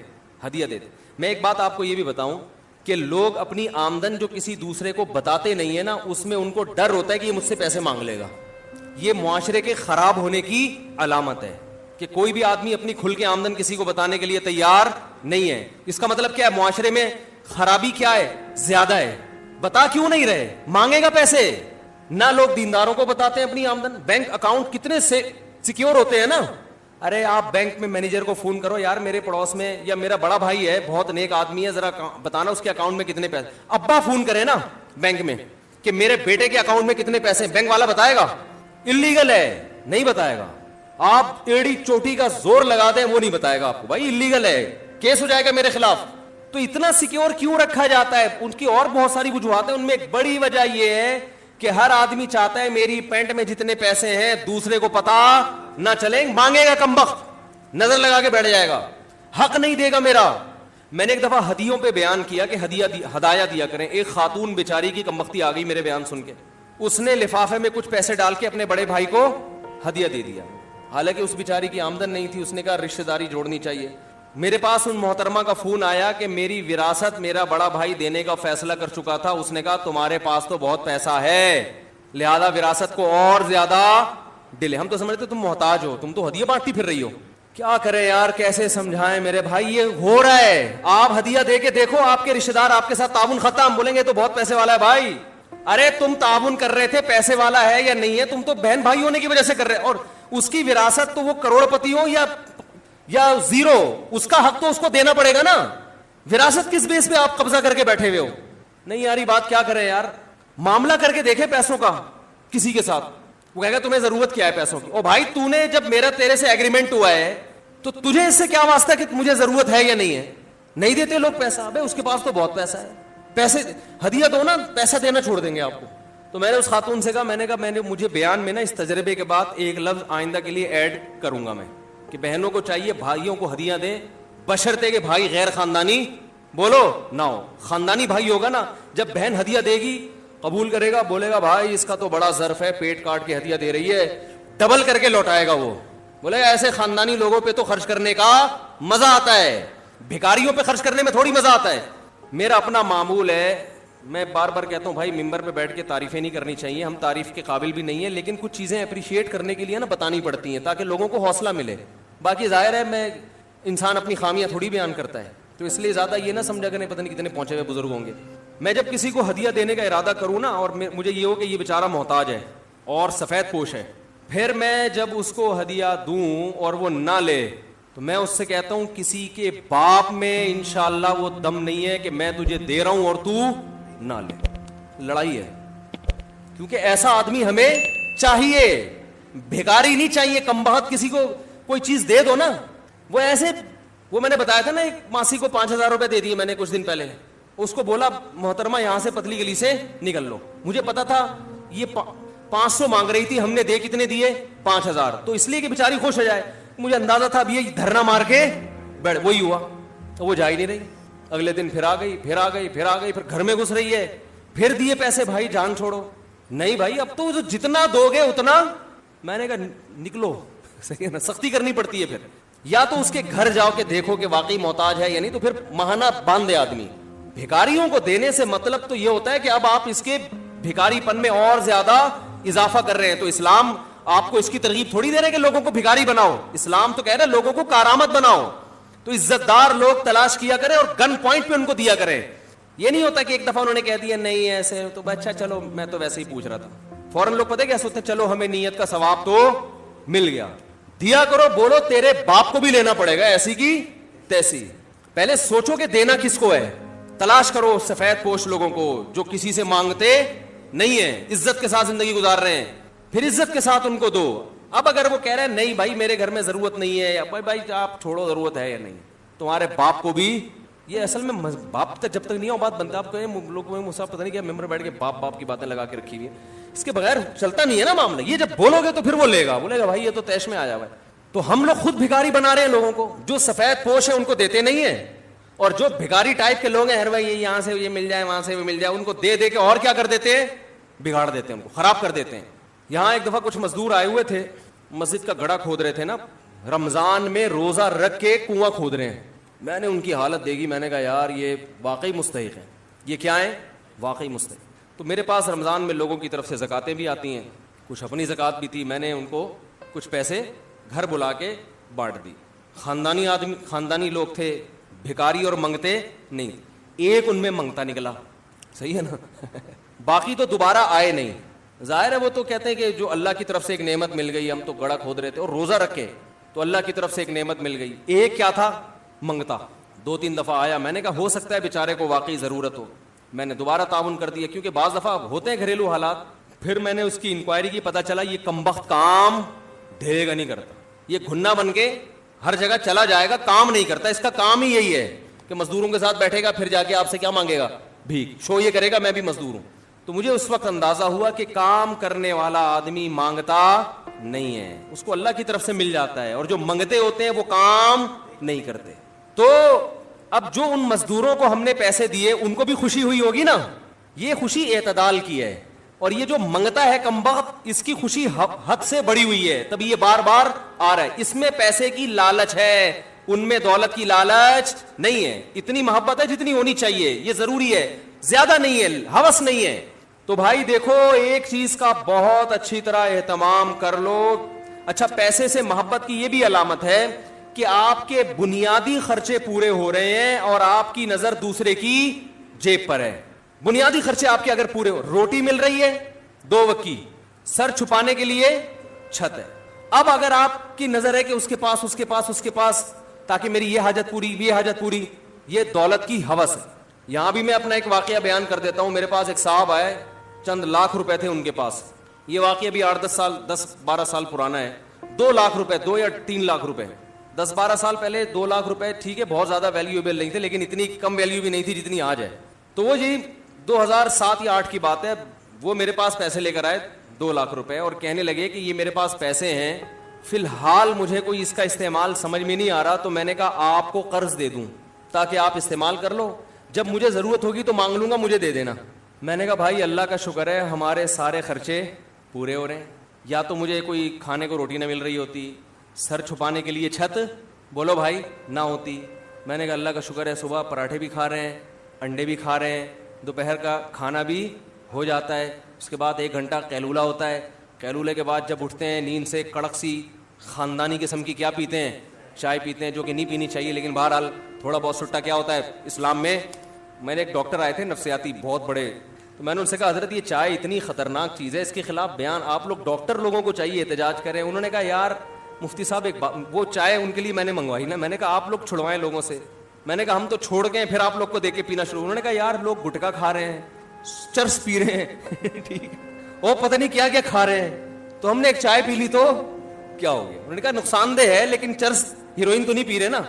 ہدیہ دے دے. میں ایک بات آپ کو یہ بھی بتاؤں کہ لوگ اپنی آمدن جو کسی دوسرے کو بتاتے نہیں ہے نا, اس میں ان کو ڈر ہوتا ہے کہ یہ مجھ سے پیسے مانگ لے گا. یہ معاشرے کے خراب ہونے کی علامت ہے کہ کوئی بھی آدمی اپنی کھل کے آمدن کسی کو بتانے کے لیے تیار نہیں ہے. اس کا مطلب کیا ہے, معاشرے میں خرابی کیا ہے, زیادہ ہے. بتا کیوں نہیں رہے, مانگے گا پیسے. نہ لوگ دینداروں کو بتاتے ہیں اپنی آمدن. بینک اکاؤنٹ کتنے سے سیکیور ہوتے ہیں نا. ارے آپ بینک میں مینیجر کو فون کرو, یار میرے پڑوس میں یا میرا بڑا بھائی ہے, بہت نیک آدمی ہے, ذرا بتانا اس کے اکاؤنٹ میں کتنے پیسے. ابا فون کرے نا بینک میں کہ میرے بیٹے کے اکاؤنٹ میں کتنے پیسے, بینک والا بتائے گا؟ اللیگل ہے, نہیں بتائے گا. آپ ایڑی چوٹی کا زور لگا دیں وہ نہیں بتائے گا آپ کو, بھائی اللیگل ہے, کیس ہو جائے گا میرے خلاف. تو اتنا سیکیور کیوں رکھا جاتا ہے؟ ان کی اور بہت ساری وجوہات ہیں, ان میں ایک بڑی وجہ یہ ہے کہ ہر آدمی چاہتا ہے میری پینٹ میں جتنے پیسے ہیں دوسرے کو پتا نہ چلیں. مانگے گا کمبخت, نظر لگا کے بیٹھ جائے گا, حق نہیں دے گا میرا. میں نے ایک دفعہ ہدیوں پہ بیان کیا کہ ہدایہ دیا کریں. ایک خاتون بیچاری کی کمبختی آ گئی میرے بیان سن کے, اس نے لفافے میں کچھ پیسے ڈال کے اپنے بڑے بھائی کو ہدیہ دے دیا. حالانکہ اس بیچاری کی آمدن نہیں تھی. اس نے کہا رشتہ داری جوڑنی چاہیے. میرے پاس ان محترمہ کا فون آیا کہ میری وراثت میرا بڑا بھائی دینے کا فیصلہ کر چکا تھا. اس نے کہا تمہارے پاس تو بہت پیسہ ہے, لہذا وراثت کو اور زیادہ ڈیلے. ہم تو سمجھتے تم محتاج ہو, تم تو ہدیہ بانٹتی پھر رہی ہو. کیا کریں یار, کیسے سمجھائیں میرے بھائی, یہ ہو رہا ہے. آپ ہدیہ دے کے دیکھو, آپ کے رشتہ دار آپ کے ساتھ تعاون ختم, بولیں گے تو بہت پیسے والا ہے. بھائی ارے تم تعاون کر رہے تھے, پیسے والا ہے یا نہیں ہے, تم تو بہن بھائی ہونے کی وجہ سے کر رہے. اور اس کی وراثت تو وہ کروڑ پتی ہو یا زیرو, اس کا حق تو اس کو دینا پڑے گا نا. وراثت کس بیس پہ آپ قبضہ کر کے بیٹھے ہوئے ہو؟ نہیں یار یہ بات کیا کریں یار, معاملہ کر کے دیکھے پیسوں کا کسی کے ساتھ. وہ کہے گا تمہیں ضرورت کیا ہے پیسوں کی. او بھائی تو نے جب میرا تیرے سے ایگریمنٹ ہوا ہے تو تجھے اس سے کیا واسطہ کہ مجھے ضرورت ہے یا نہیں ہے. نہیں دیتے لوگ پیسہ, ابے اس کے پاس تو بہت پیسہ ہے, پیسے ہدیہ دو نا, پیسہ دینا چھوڑ دیں گے آپ کو. تو میں نے اس خاتون سے کہا, میں نے مجھے بیان میں نا اس تجربے کے بعد ایک لفظ آئندہ کے لیے ایڈ کروں گا میں کہ بہنوں کو چاہیے بھائیوں کو ہدیہ دیں, بشرطے کہ بھائی غیر خاندانی بولو نہ ہو. خاندانی بھائی ہوگا نا, جب بہن ہدیہ دے گی قبول کرے گا, بولے گا بھائی اس کا تو بڑا ظرف ہے, پیٹ کاٹ کے ہدیہ دے رہی ہے, ڈبل کر کے لوٹائے گا وہ. بولے گا ایسے خاندانی لوگوں پہ تو خرچ کرنے کا مزہ آتا ہے, بھکاریوں پہ خرچ کرنے میں تھوڑی مزہ آتا ہے. میرا اپنا معمول ہے, میں بار بار کہتا ہوں بھائی ممبر پہ بیٹھ کے تعریفیں نہیں کرنی چاہیے, ہم تعریف کے قابل بھی نہیں ہیں, لیکن کچھ چیزیں اپریشیٹ کرنے کے لیے نا بتانی پڑتی ہیں تاکہ لوگوں کو حوصلہ ملے. باقی ظاہر ہے میں انسان اپنی خامیاں تھوڑی بیان کرتا ہے, تو اس لیے زیادہ یہ نہ سمجھا کریں پتہ نہیں کتنے پہنچے ہوئے بزرگ ہوں گے. میں جب کسی کو ہدیہ دینے کا ارادہ کروں نا, اور مجھے یہ ہو کہ یہ بیچارہ محتاج ہے اور سفید پوش ہے, پھر میں جب اس کو ہدیہ دوں اور وہ نہ لے تو میں اس سے کہتا ہوں کسی کے باپ میں انشاءاللہ وہ دم نہیں ہے کہ میں تجھے دے رہا ہوں اور تو نہ لے. لڑائی ہے, کیونکہ ایسا آدمی ہمیں چاہیے, بھیکاری نہیں چاہیے. کم بخت کسی کو کوئی چیز دے دو نا. وہ ایسے, وہ میں نے بتایا تھا نا, ایک ماسی کو 5,000 روپے دے دیے میں نے کچھ دن پہلے. اس کو بولا محترمہ یہاں سے پتلی گلی سے نکل لو. مجھے پتا تھا یہ 500 مانگ رہی تھی, ہم نے دے کتنے دیے 5,000, تو اس لیے کہ بیچاری خوش ہو جائے. مجھے اندازہ تھا اب یہ دھرنا مار کے بیٹھ, وہی ہوا. تو وہ جا ہی نہیں رہی. اگلے دن پھر آ گئی, پھر آ گئی, پھر آ گئی, پھر گھر میں گھس رہی ہے. پھر دیے پیسے, بھائی جان چھوڑو. نہیں بھائی اب تو جتنا دو گے اتنا. میں نے کہا نکلو. صحیح ہے نا, سختی کرنی پڑتی ہے. پھر یا تو اس کے گھر جاؤ کہ دیکھو کہ واقعی محتاج ہے یا نہیں, تو پھر ماہانہ باندھ دے آدمی. بھکاریوں کو دینے سے مطلب تو یہ ہوتا ہے کہ اب آپ اس کے بھکاری پن میں اور زیادہ اضافہ کر رہے ہیں. تو اسلام آپ کو اس کی ترغیب تھوڑی دے رہے کہ لوگوں کو بھکاری بناؤ. اسلام تو کہہ رہے لوگوں کو کارآمد بناؤ. تو عزت دار لوگ تلاش کیا کریں اور گن پوائنٹ پہ ان کو دیا کریں. یہ نہیں ہوتا کہ ایک دفعہ انہوں نے کہہ دیا نہیں ایسے تو اچھا چلو میں تو ویسے ہی پوچھ رہا تھا. فوراً لوگ پتہ کیا سوچتے ہیں, چلو ہمیں نیت کا ثواب تو مل گیا. دیا کرو, بولو تیرے باپ کو بھی لینا پڑے گا ایسی کی تیسی. پہلے سوچو کہ دینا کس کو ہے. تلاش کرو سفید پوش لوگوں کو جو کسی سے مانگتے نہیں ہیں, عزت کے ساتھ زندگی گزار رہے ہیں, پھر عزت کے ساتھ ان کو دو. اب اگر وہ کہہ رہے ہیں نہیں بھائی میرے گھر میں ضرورت نہیں ہے, یا بھائی آپ چھوڑو ضرورت ہے یا نہیں, تمہارے باپ کو بھی. یہ اصل میں باپ تک جب تک نہیں ہو بات بنتا. آپ کہیں لوگ مسا پتہ نہیں کیا ممبر بیٹھ کے باپ کی باتیں لگا کے رکھی ہوئی ہے, اس کے بغیر چلتا نہیں ہے نا معاملہ. یہ جب بولو گے تو پھر وہ لے گا, بولے گا بھائی یہ تو تیش میں آ جا. تو ہم لوگ خود بھکاری بنا رہے ہیں لوگوں کو. جو سفید پوش ہیں ان کو دیتے نہیں ہیں, اور جو بھکاری ٹائپ کے لوگ ہیں ہر بھائی یہاں سے یہ مل جائے وہاں سے بھی مل جائے, ان کو دے دے کے اور کیا کر دیتے ہیں, بگاڑ دیتے ہیں, ان کو خراب کر دیتے ہیں. یہاں ایک دفعہ کچھ مزدور آئے ہوئے تھے, مسجد کا گڑھا کھود رہے تھے نا, رمضان میں روزہ رکھ کے کنواں کھود رہے ہیں. میں نے ان کی حالت دیکھی, میں نے کہا یار یہ واقعی مستحق ہے. یہ کیا ہے, واقعی مستحق. تو میرے پاس رمضان میں لوگوں کی طرف سے زکاتیں بھی آتی ہیں, کچھ اپنی زکات بھی تھی. میں نے ان کو کچھ پیسے گھر بلا کے بانٹ دی. خاندانی آدمی, خاندانی لوگ تھے, بھکاری اور منگتے نہیں. ایک ان میں منگتا نکلا, صحیح ہے نا. باقی تو دوبارہ آئے نہیں. ظاہر ہے وہ تو کہتے ہیں کہ جو اللہ کی طرف سے ایک نعمت مل گئی, ہم تو گڑھا کھود رہے تھے اور روزہ رکھے تو اللہ کی طرف سے ایک نعمت مل گئی. ایک کیا تھا, منگتا. 2-3 دفعہ آیا. میں نے کہا ہو سکتا ہے بیچارے کو واقعی ضرورت ہو. میں نے دوبارہ تعاون کر دیا, کیونکہ بعض دفعہ ہوتے ہیں گھریلو حالات. پھر میں نے اس کی انکوائری کی, پتہ چلا یہ کمبخت کام ڈھیرے گا نہیں کرتا. یہ گھنا بن کے ہر جگہ چلا جائے گا, کام نہیں کرتا. اس کا کام ہی یہی ہے کہ مزدوروں کے ساتھ بیٹھے گا, پھر جا کے آپ سے کیا مانگے گا, بھیک. شو یہ کرے گا میں بھی مزدور ہوں. تو مجھے اس وقت اندازہ ہوا کہ کام کرنے والا آدمی مانگتا نہیں ہے, اس کو اللہ کی طرف سے مل جاتا ہے, اور جو منگتے ہوتے ہیں وہ کام نہیں کرتے. تو اب جو ان مزدوروں کو ہم نے پیسے دیے ان کو بھی خوشی ہوئی ہوگی نا. یہ خوشی اعتدال کی ہے, اور یہ جو منگتا ہے کمبخت, اس کی خوشی حد سے بڑی ہوئی ہے, تب یہ بار بار آ رہا ہے. اس میں پیسے کی لالچ ہے, ان میں دولت کی لالچ نہیں ہے. اتنی محبت ہے جتنی ہونی چاہیے, یہ ضروری ہے, زیادہ نہیں ہے, ہوس نہیں ہے. تو بھائی دیکھو ایک چیز کا بہت اچھی طرح اہتمام کر لو. اچھا, پیسے سے محبت کی یہ بھی علامت ہے کہ آپ کے بنیادی خرچے پورے ہو رہے ہیں اور آپ کی نظر دوسرے کی جیب پر ہے. بنیادی خرچے آپ کے اگر پورے ہو, روٹی مل رہی ہے 2 وقت کی, سر چھپانے کے لیے چھت ہے. اب اگر آپ کی نظر ہے کہ اس کے پاس تاکہ میری یہ حاجت پوری, یہ دولت کی ہوس ہے. یہاں بھی میں اپنا ایک واقعہ بیان کر دیتا ہوں. میرے پاس ایک صاحب آئے, چند لاکھ روپے تھے ان کے پاس. یہ واقعہ بھی 10-12 سال پرانا ہے. 2 لاکھ روپے, 2 یا 3 لاکھ روپے, 10-12 سال پہلے 2 لاکھ روپے ٹھیک ہے بہت زیادہ ویلیویبل نہیں تھے, لیکن اتنی کم ویلیو بھی نہیں تھی جتنی آج ہے. تو وہ جی 2007 یا 2008 کی بات ہے, وہ میرے پاس پیسے لے کر آئے 2 لاکھ روپے, اور کہنے لگے کہ یہ میرے پاس پیسے ہیں, فی الحال مجھے کوئی اس کا استعمال سمجھ میں نہیں آ رہا, تو میں نے کہا آپ کو قرض دے دوں تاکہ آپ استعمال کر لو, جب مجھے ضرورت ہوگی تو مانگ لوں گا, مجھے دے دینا. میں نے کہا بھائی اللہ کا شکر ہے ہمارے سارے خرچے پورے ہو رہے ہیں. یا تو مجھے کوئی کھانے کو روٹی نہ مل رہی ہوتی, سر چھپانے کے لیے چھت بولو بھائی نہ ہوتی. میں نے کہا اللہ کا شکر ہے صبح پراٹھے بھی کھا رہے ہیں, انڈے بھی کھا رہے ہیں, دوپہر کا کھانا بھی ہو جاتا ہے, اس کے بعد 1 گھنٹہ قیلولہ ہوتا ہے. قیلولے کے بعد جب اٹھتے ہیں نیند سے, کڑک سی خاندانی قسم کی کیا پیتے ہیں, چائے پیتے ہیں, جو کہ نہیں پینی چاہیے, لیکن بہرحال تھوڑا بہت سٹا کیا ہوتا ہے اسلام میں. میرے ایک ڈاکٹر آئے تھے نفسیاتی بہت بڑے, تو میں نے ان سے کہا حضرت یہ چائے اتنی خطرناک چیز ہے, اس کے خلاف بیان آپ لوگ ڈاکٹر لوگوں کو چاہیے احتجاج کریں. انہوں نے کہا یار مفتی صاحب ایک وہ چائے ان کے لیے میں نے منگوائی نا, میں نے کہا آپ لوگ چھڑوائیں لوگوں سے, میں نے کہا ہم تو چھوڑ گئے پھر آپ لوگ کو دے کے پینا شروع. انہوں نے کہا یار لوگ گٹکا کھا رہے ہیں, چرس پی رہے ہیں ٹھیک ہے, وہ پتہ نہیں کیا کیا کھا رہے ہیں, تو ہم نے ایک چائے پی لی تو کیا ہو گیا. انہوں نے کہا نقصان دہ ہے لیکن چرس ہیروئن تو نہیں پی رہے نا.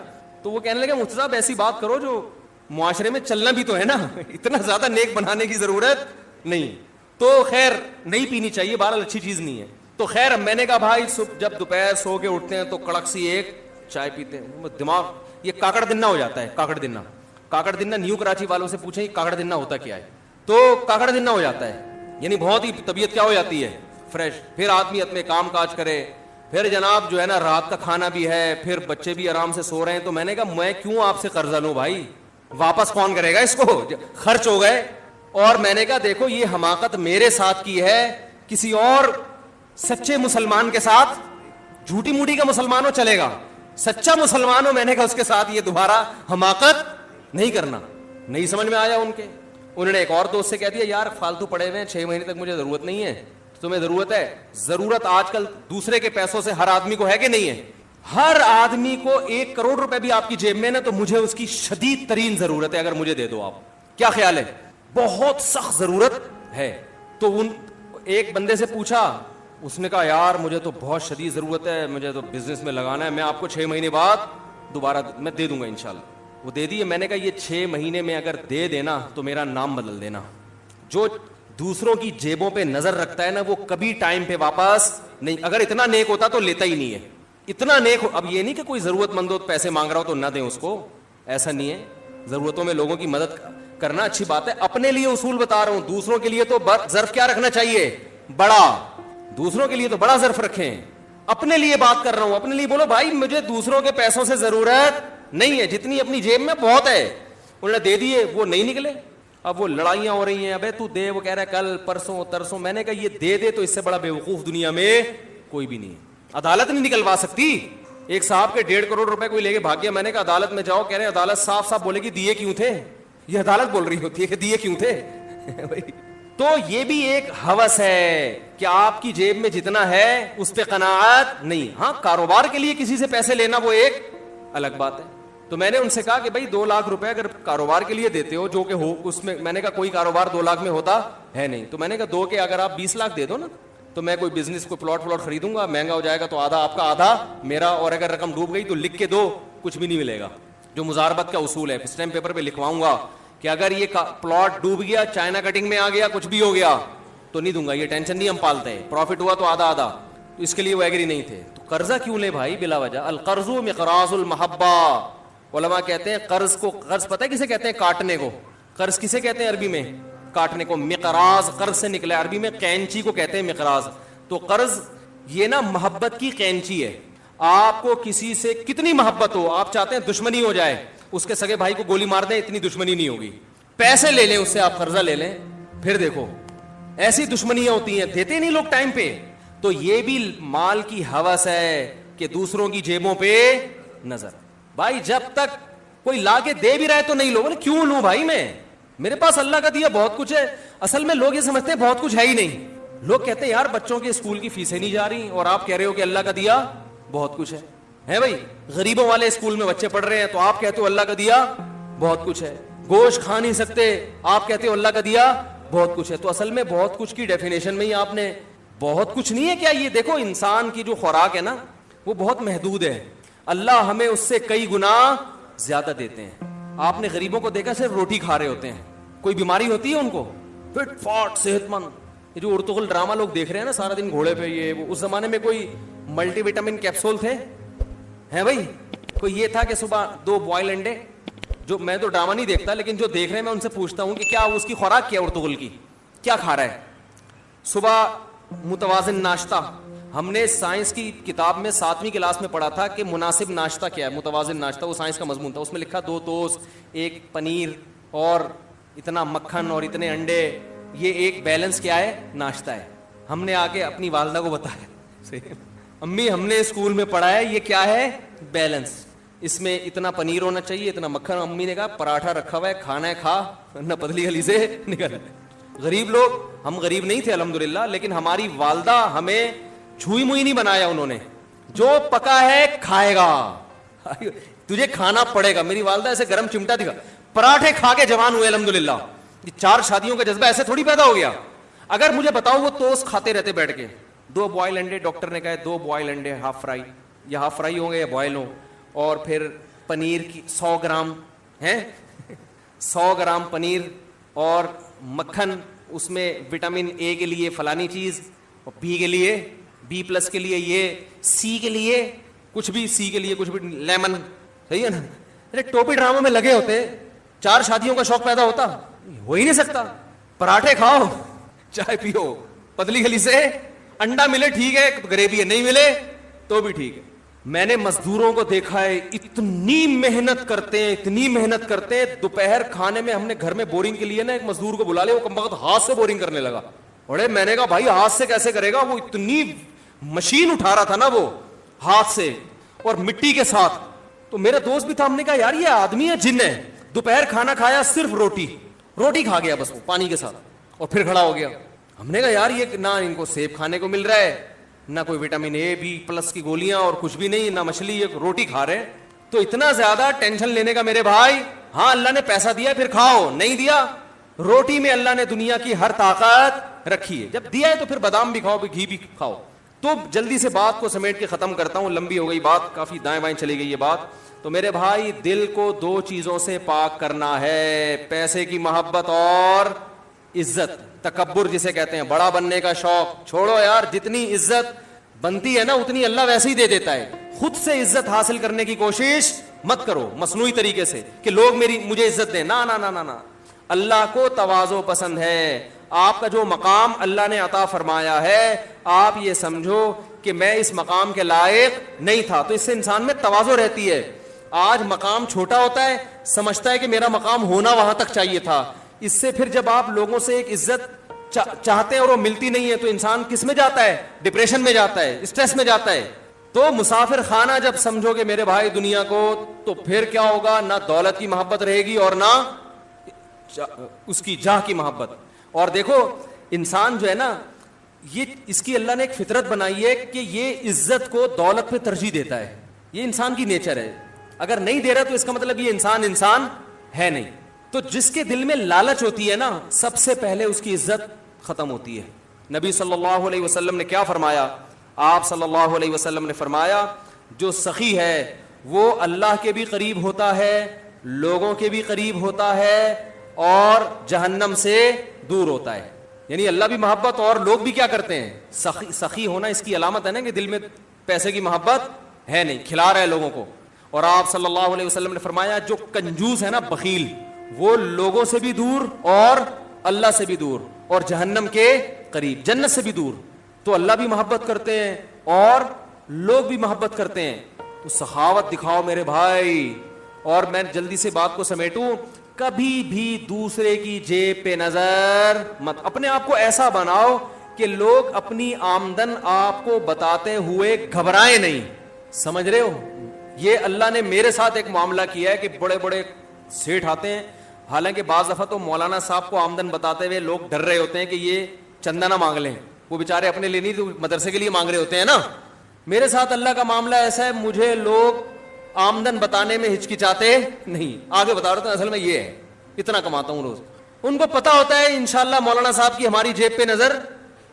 تو وہ کہنے لگے مفتی صاحب ایسی بات کرو جو معاشرے میں چلنا بھی تو ہے نا, اتنا زیادہ نیک بنانے کی ضرورت نہیں. تو خیر نہیں پینی چاہیے, بہرحال اچھی چیز نہیں ہے. تو خیر میں نے کہا بھائی صبح جب دوپہر سو کے اٹھتے ہیں تو کڑک سی ایک چائے پیتے ہیں, دماغ یہ کاکڑ دنا ہو جاتا ہے. کاکڑ دنا نیو کراچی والوں سے پوچھیں کاکڑ دنا ہوتا کیا ہے, تو کاکڑ دنا ہو جاتا ہے, یعنی بہت ہی طبیعت کیا ہو جاتی ہے فریش. پھر آدمی اپنے کام کاج کرے, پھر جناب جو ہے نا رات کا کھانا بھی ہے, پھر بچے بھی آرام سے سو رہے ہیں. تو میں نے کہا میں کیوں آپ سے قرضہ لوں بھائی, واپس کون کرے گا اس کو, خرچ ہو گئے. اور میں نے کہا دیکھو یہ حماقت میرے ساتھ کی ہے, کسی اور سچے مسلمان کے ساتھ, جھوٹی موٹی کا مسلمان ہو چلے گا, سچا مسلمان ہو میں نے کہا اس کے ساتھ یہ دوبارہ حماقت نہیں کرنا. نہیں سمجھ میں آیا ان کے. انہوں نے ایک اور دوست سے کہہ دیا یار فالتو پڑے ہوئے ہیں 6 مہینے تک مجھے ضرورت نہیں ہے, تمہیں ضرورت ہے. ضرورت آج کل دوسرے کے پیسوں سے ہر آدمی کو ہے کہ نہیں ہے, ہر آدمی کو 1 کروڑ روپے بھی آپ کی جیب میں نا تو مجھے اس کی شدید ترین ضرورت ہے, اگر مجھے دے دو آپ, کیا خیال ہے, بہت سخت ضرورت ہے. تو ان ایک بندے سے پوچھا, اس نے کہا یار مجھے تو بہت شدید ضرورت ہے, مجھے تو بزنس میں لگانا ہے, میں آپ کو 6 مہینے بعد دوبارہ میں دے دوں گا انشاءاللہ. وہ دے دیے. میں نے کہا یہ 6 مہینے میں اگر دے دینا تو میرا نام بدل دینا. جو دوسروں کی جیبوں پہ نظر رکھتا ہے نا وہ کبھی ٹائم پہ واپس نہیں, اگر اتنا نیک ہوتا تو لیتا ہی نہیں ہے, اتنا نیک ہو. اب یہ نہیں کہ کوئی ضرورت مند ہو پیسے مانگ رہا ہو تو نہ دیں اس کو, ایسا نہیں ہے. ضرورتوں میں لوگوں کی مدد کرنا اچھی بات ہے. اپنے لیے اصول بتا رہا ہوں, دوسروں کے لیے تو ظرف کیا رکھنا چاہیے, بڑا. دوسروں کے لیے تو بڑا ظرف رکھیں. اپنے لیے بات کر رہا ہوں, اپنے لیے بولو بھائی مجھے دوسروں کے پیسوں سے ضرورت نہیں ہے, جتنی اپنی جیب میں بہت ہے. انہوں نے دے دیے, وہ نہیں نکلے. اب وہ لڑائیاں ہو رہی ہیں, ابے تو دے, وہ کہہ رہا ہے کل پرسوں ترسوں. میں نے کہا یہ دے دے تو اس سے بڑا بیوقوف دنیا میں کوئی بھی نہیں. عدالت نہیں نکلوا سکتی. ایک صاحب کے 1.5 کروڑ روپے کوئی لے کے بھاگ گیا. میں نے کہا عدالت میں جاؤ, کہہ رہے عدالت صاف صاف بولے گی دیے کیوں تھے. یہ عدالت بول رہی ہوتی ہے کہ دیے کیوں تھے. تو یہ بھی ایک ہوس ہے کہ آپ کی جیب میں جتنا ہے اس پہ قناعت نہیں. ہاں کاروبار کے لیے کسی سے پیسے لینا وہ ایک الگ بات ہے. تو میں نے ان سے کہا کہ بھائی 2 لاکھ روپے اگر کاروبار کے لیے دیتے ہو جو کہ ہو اس میں نے کہا کوئی کاروبار 2 لاکھ میں ہوتا ہے نہیں. تو میں نے کہا 2 کے اگر آپ 20 لاکھ دے دو نا تو میں کوئی بزنس کو پلاٹ خریدوں گا, مہنگا ہو جائے گا تو آدھا آپ کا آدھا میرا, اور اگر رقم ڈوب گئی تو لکھ کے دو, کچھ بھی نہیں ملے گا. جو مزاربت کا اصول ہے اسٹیمپ پیپر پہ لکھواؤں گا کہ اگر یہ پلاٹ ڈوب گیا, چائنا کٹنگ میں آ گیا, کچھ بھی ہو گیا تو نہیں دوں گا, یہ ٹینشن نہیں ہم پالتے ہیں. پروفٹ ہوا تو آدھا آدھا, تو اس کے لیے وہ ایگری نہیں تھے. تو قرضہ کیوں لے بھائی بلا وجہ. القرض مقراض المحبہ. علماء کہتے ہیں قرض کو, قرض پتہ ہے کسے کہتے ہیں, کاٹنے کو. قرض کسے کہتے ہیں عربی میں, کاٹنے کو. مقراض قرض سے نکلا, عربی میں قینچی کو کہتے ہیں مقراض. تو قرض یہ نا محبت کی قینچی ہے. آپ کو کسی سے کتنی محبت ہو, آپ چاہتے ہیں دشمنی ہو جائے, اس کے سگے بھائی کو گولی مار دیں, اتنی دشمنی نہیں ہوگی. پیسے لے لیں اس سے, آپ قرضہ لے لیں, پھر دیکھو ایسی دشمنیاں ہوتی ہیں, دیتے نہیں لوگ ٹائم پہ. تو یہ بھی مال کی ہوس ہے کہ دوسروں کی جیبوں پہ نظر. بھائی جب تک کوئی لا کے دے بھی رہا ہے تو نہیں لو. بولے کیوں لوں بھائی, میں میرے پاس اللہ کا دیا بہت کچھ ہے. اصل میں لوگ یہ سمجھتے ہیں بہت کچھ ہے ہی نہیں. لوگ کہتے ہیں یار بچوں کے اسکول کی فیسیں نہیں جا رہی, اور آپ کہہ رہے ہو کہ اللہ کا دیا بہت کچھ ہے بھائی. غریبوں والے اسکول میں بچے پڑھ رہے ہیں تو آپ کہتے ہو اللہ کا دیا بہت کچھ ہے. گوشت کھا نہیں سکتے, آپ کہتے ہو اللہ کا دیا بہت کچھ ہے. تو اصل میں بہت کچھ کی ڈیفینیشن میں ہی آپ نے بہت کچھ نہیں ہے کیا. یہ دیکھو انسان کی جو خوراک ہے نا وہ بہت محدود ہے. اللہ ہمیں اس سے کئی گنا زیادہ دیتے ہیں. آپ نے غریبوں کو دیکھا صرف روٹی کھا رہے ہوتے ہیں, کوئی بیماری ہوتی ہے ان کو, فٹ فاٹ صحت مند. یہ جو ارطغرل ڈرامہ لوگ دیکھ رہے ہیں نا سارا دن گھوڑے پہ, یہ وہ اس زمانے میں کوئی ملٹی وٹامن کیپسول تھے ہیں بھائی. کوئی یہ تھا کہ صبح 2 بوائل انڈے, جو میں تو ڈرامہ نہیں دیکھتا لیکن جو دیکھ رہے ہیں میں ان سے پوچھتا ہوں کہ کیا اس کی خوراک کیا ارطغرل کی, کیا کھا رہا ہے. صبح متوازن ناشتہ. ہم نے سائنس کی کتاب میں 7ویں کلاس میں پڑھا تھا کہ مناسب ناشتہ کیا ہے, متوازن ناشتہ. وہ سائنس کا مضمون تھا, اس میں لکھا 2 ٹوسٹ, 1 پنیر اور اتنا مکھن اور اتنے انڈے, یہ ایک بیلنس کیا ہے, ناشتہ ہے. ہم نے آ کے اپنی والدہ کو بتایا, امی ہم نے اسکول میں پڑھا ہے یہ کیا ہے, بیلنس, اس میں اتنا پنیر ہونا چاہیے, اتنا مکھن. امی نے کہا پراٹھا رکھا ہوا ہے, کھانا ہے کھا, نہ پتلی گلی سے نکل. غریب لوگ, ہم غریب نہیں تھے الحمدللہ, لیکن ہماری والدہ ہمیں چھوئی موئی نہیں بنایا انہوں نے. جو پکا ہے کھائے گا, تجھے کھانا پڑے گا. میری والدہ ایسے گرم چمٹا دکھا, پراٹھے کھا کے جوان ہوئے الحمدللہ. یہ 4 شادیوں کا جذبہ ایسے تھوڑی پیدا ہو گیا. اگر مجھے بتاؤ وہ توست کھاتے رہتے بیٹھ کے, 2 بوائل انڈے, ڈاکٹر نے کہا 2 بوائل انڈے ہاف فرائی, یا ہاف فرائی ہوں گے یا بوائل ہوں, اور پھر پنیر کی 100 گرام ہیں, 100 گرام پنیر, اور مکھن, اس میں وٹامن اے کے لیے فلانی چیز, اور بی کے لیے B+ کے لیے یہ, سی کے لیے کچھ بھی, سی کے لیے کچھ بھی, لیمن, صحیح ہے نا. ارے ٹوپی ڈراموں میں لگے ہوتے, 4 شادیوں کا شوق پیدا ہوتا, ہو ہی نہیں سکتا. پراٹھے کھاؤ, چائے پیو, پتلی گلی سے انڈا ملے ٹھیک ہے, گریوی ہے, نہیں ملے تو بھی ٹھیک ہے. میں نے مزدوروں کو دیکھا ہے, اتنی محنت کرتے ہیں, اتنی محنت کرتے ہیں. دوپہر کھانے میں ہم نے گھر میں بورنگ کے لیے نا ایک مزدور کو بلا لیا, وہ کم وقت ہاتھ سے بورنگ کرنے لگا. اور میں نے کہا بھائی ہاتھ سے کیسے کرے گا, وہ اتنی مشین اٹھا رہا تھا نا وہ ہاتھ سے اور مٹی کے ساتھ. تو میرا دوست بھی تھا, ہم نے کہا یار یہ آدمی ہے جن ہے. دوپہر کھانا کھایا, صرف روٹی کھا گیا بس, وہ پانی کے ساتھ, اور پھر کھڑا ہو گیا. ہم نے کہا یار یہ نہ ان کو سیب کھانے کو مل رہا ہے, نہ کوئی وٹامن اے B+ کی گولیاں, اور کچھ بھی نہیں, نہ مچھلی, یہ روٹی کھا رہے ہیں. تو اتنا زیادہ ٹینشن لینے کا میرے بھائی, ہاں اللہ نے پیسہ دیا پھر کھاؤ, نہیں دیا روٹی میں اللہ نے دنیا کی ہر طاقت رکھی ہے. جب دیا ہے تو پھر بادام بھی کھاؤ, گھی بھی کھاؤ. تو جلدی سے بات کو سمیٹ کے ختم کرتا ہوں, لمبی ہو گئی بات, کافی دائیں بائیں چلی گئی یہ بات. تو میرے بھائی دل کو 2 چیزوں سے پاک کرنا ہے, پیسے کی محبت اور عزت. تکبر جسے کہتے ہیں, بڑا بننے کا شوق چھوڑو یار. جتنی عزت بنتی ہے نا اتنی اللہ ویسے ہی دے دیتا ہے. خود سے عزت حاصل کرنے کی کوشش مت کرو مصنوعی طریقے سے کہ لوگ مجھے عزت دیں. نا نا نا نا نا, اللہ کو تواضع پسند ہے. آپ کا جو مقام اللہ نے عطا فرمایا ہے, آپ یہ سمجھو کہ میں اس مقام کے لائق نہیں تھا, تو اس سے انسان میں تواضع رہتی ہے. آج مقام چھوٹا ہوتا ہے, سمجھتا ہے کہ میرا مقام ہونا وہاں تک چاہیے تھا. اس سے پھر جب آپ لوگوں سے ایک عزت چاہتے ہیں اور وہ ملتی نہیں ہے, تو انسان کس میں جاتا ہے, ڈپریشن میں جاتا ہے, اسٹریس میں جاتا ہے. تو مسافر خانہ جب سمجھو گے میرے بھائی دنیا کو, تو پھر کیا ہوگا, نہ دولت کی محبت رہے گی اور نہ اس کی جاہ کی محبت. اور دیکھو انسان جو ہے نا, یہ اس کی اللہ نے ایک فطرت بنائی ہے کہ یہ عزت کو دولت پہ ترجیح دیتا ہے. یہ انسان کی نیچر ہے. اگر نہیں دے رہا تو اس کا مطلب یہ انسان ہے نہیں. تو جس کے دل میں لالچ ہوتی ہے نا, سب سے پہلے اس کی عزت ختم ہوتی ہے. نبی صلی اللہ علیہ وسلم نے کیا فرمایا, آپ صلی اللہ علیہ وسلم نے فرمایا جو سخی ہے وہ اللہ کے بھی قریب ہوتا ہے, لوگوں کے بھی قریب ہوتا ہے, اور جہنم سے دور ہوتا ہے. یعنی اللہ بھی محبت اور لوگ بھی کیا کرتے ہیں, سخی ہونا اس کی علامت ہے نا کہ دل میں پیسے کی محبت ہے نہیں, کھلا رہا ہے لوگوں کو. اور آپ صلی اللہ علیہ وسلم نے فرمایا جو کنجوس ہے نا, بخیل, وہ لوگوں سے بھی دور اور اللہ سے بھی دور اور جہنم کے قریب, جنت سے بھی دور. تو اللہ بھی محبت کرتے ہیں اور لوگ بھی محبت کرتے ہیں. تو سخاوت دکھاؤ میرے بھائی. اور میں جلدی سے بات کو سمیٹوں, کبھی بھی دوسرے کی جیب پہ نظر مت, اپنے آپ کو ایسا بناؤ کہ لوگ اپنی آمدن آپ کو بتاتے ہوئے گھبرائیں نہیں. سمجھ رہے ہو, یہ اللہ نے میرے ساتھ ایک معاملہ کیا ہے کہ بڑے بڑے سیٹھ آتے ہیں, حالانکہ بعض دفعہ تو مولانا صاحب کو آمدن بتاتے ہوئے لوگ ڈر رہے ہوتے ہیں کہ یہ چندہ نہ مانگ لیں, وہ بیچارے اپنے لیے نہیں تو مدرسے کے لیے مانگ رہے ہوتے ہیں نا. میرے ساتھ اللہ کا معاملہ ایسا ہے, مجھے لوگ آمدن بتانے میں ہچکچاتے نہیں, آگے بتا رہا ہوں اصل میں یہ ہے, اتنا کماتا ہوں روز. ان کو پتا ہوتا ہے انشاءاللہ مولانا صاحب کی ہماری جیب پہ نظر.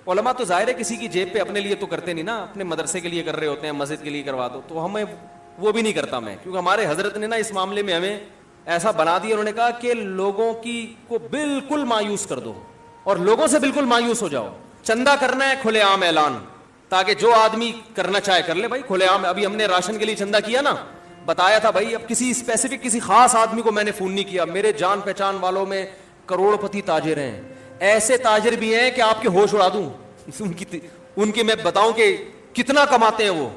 علماء تو ظاہر ہے کسی کی جیب پہ اپنے لیے تو کرتے نہیں نا, اپنے مدرسے کے لیے کر رہے ہوتے ہیں, مسجد کے لیے کروا دو, تو ہمیں وہ بھی نہیں کرتا میں, کیونکہ ہمارے حضرت نے نا اس معاملے میں ہمیں ایسا بنا دیا. انہوں نے کہا کہ لوگوں کی کو بالکل مایوس کر دو اور لوگوں سے بالکل مایوس ہو جاؤ. چندہ کرنا ہے کھلے عام اعلان, تاکہ جو آدمی کرنا چاہے کر لے بھائی کھلے عام. ابھی ہم نے راشن کے لیے چندہ کیا نا, بتایا تھا بھائی, اب کسی اسپیسیفک کسی خاص آدمی کو میں نے فون نہیں کیا. میرے جان پہچان والوں میں کروڑ پتی تاجر ہیں, ایسے تاجر بھی ہیں کہ آپ کے ہوش اڑا دوں. ان کی میں بتاؤں کہ کتنا کماتے ہیں وہ.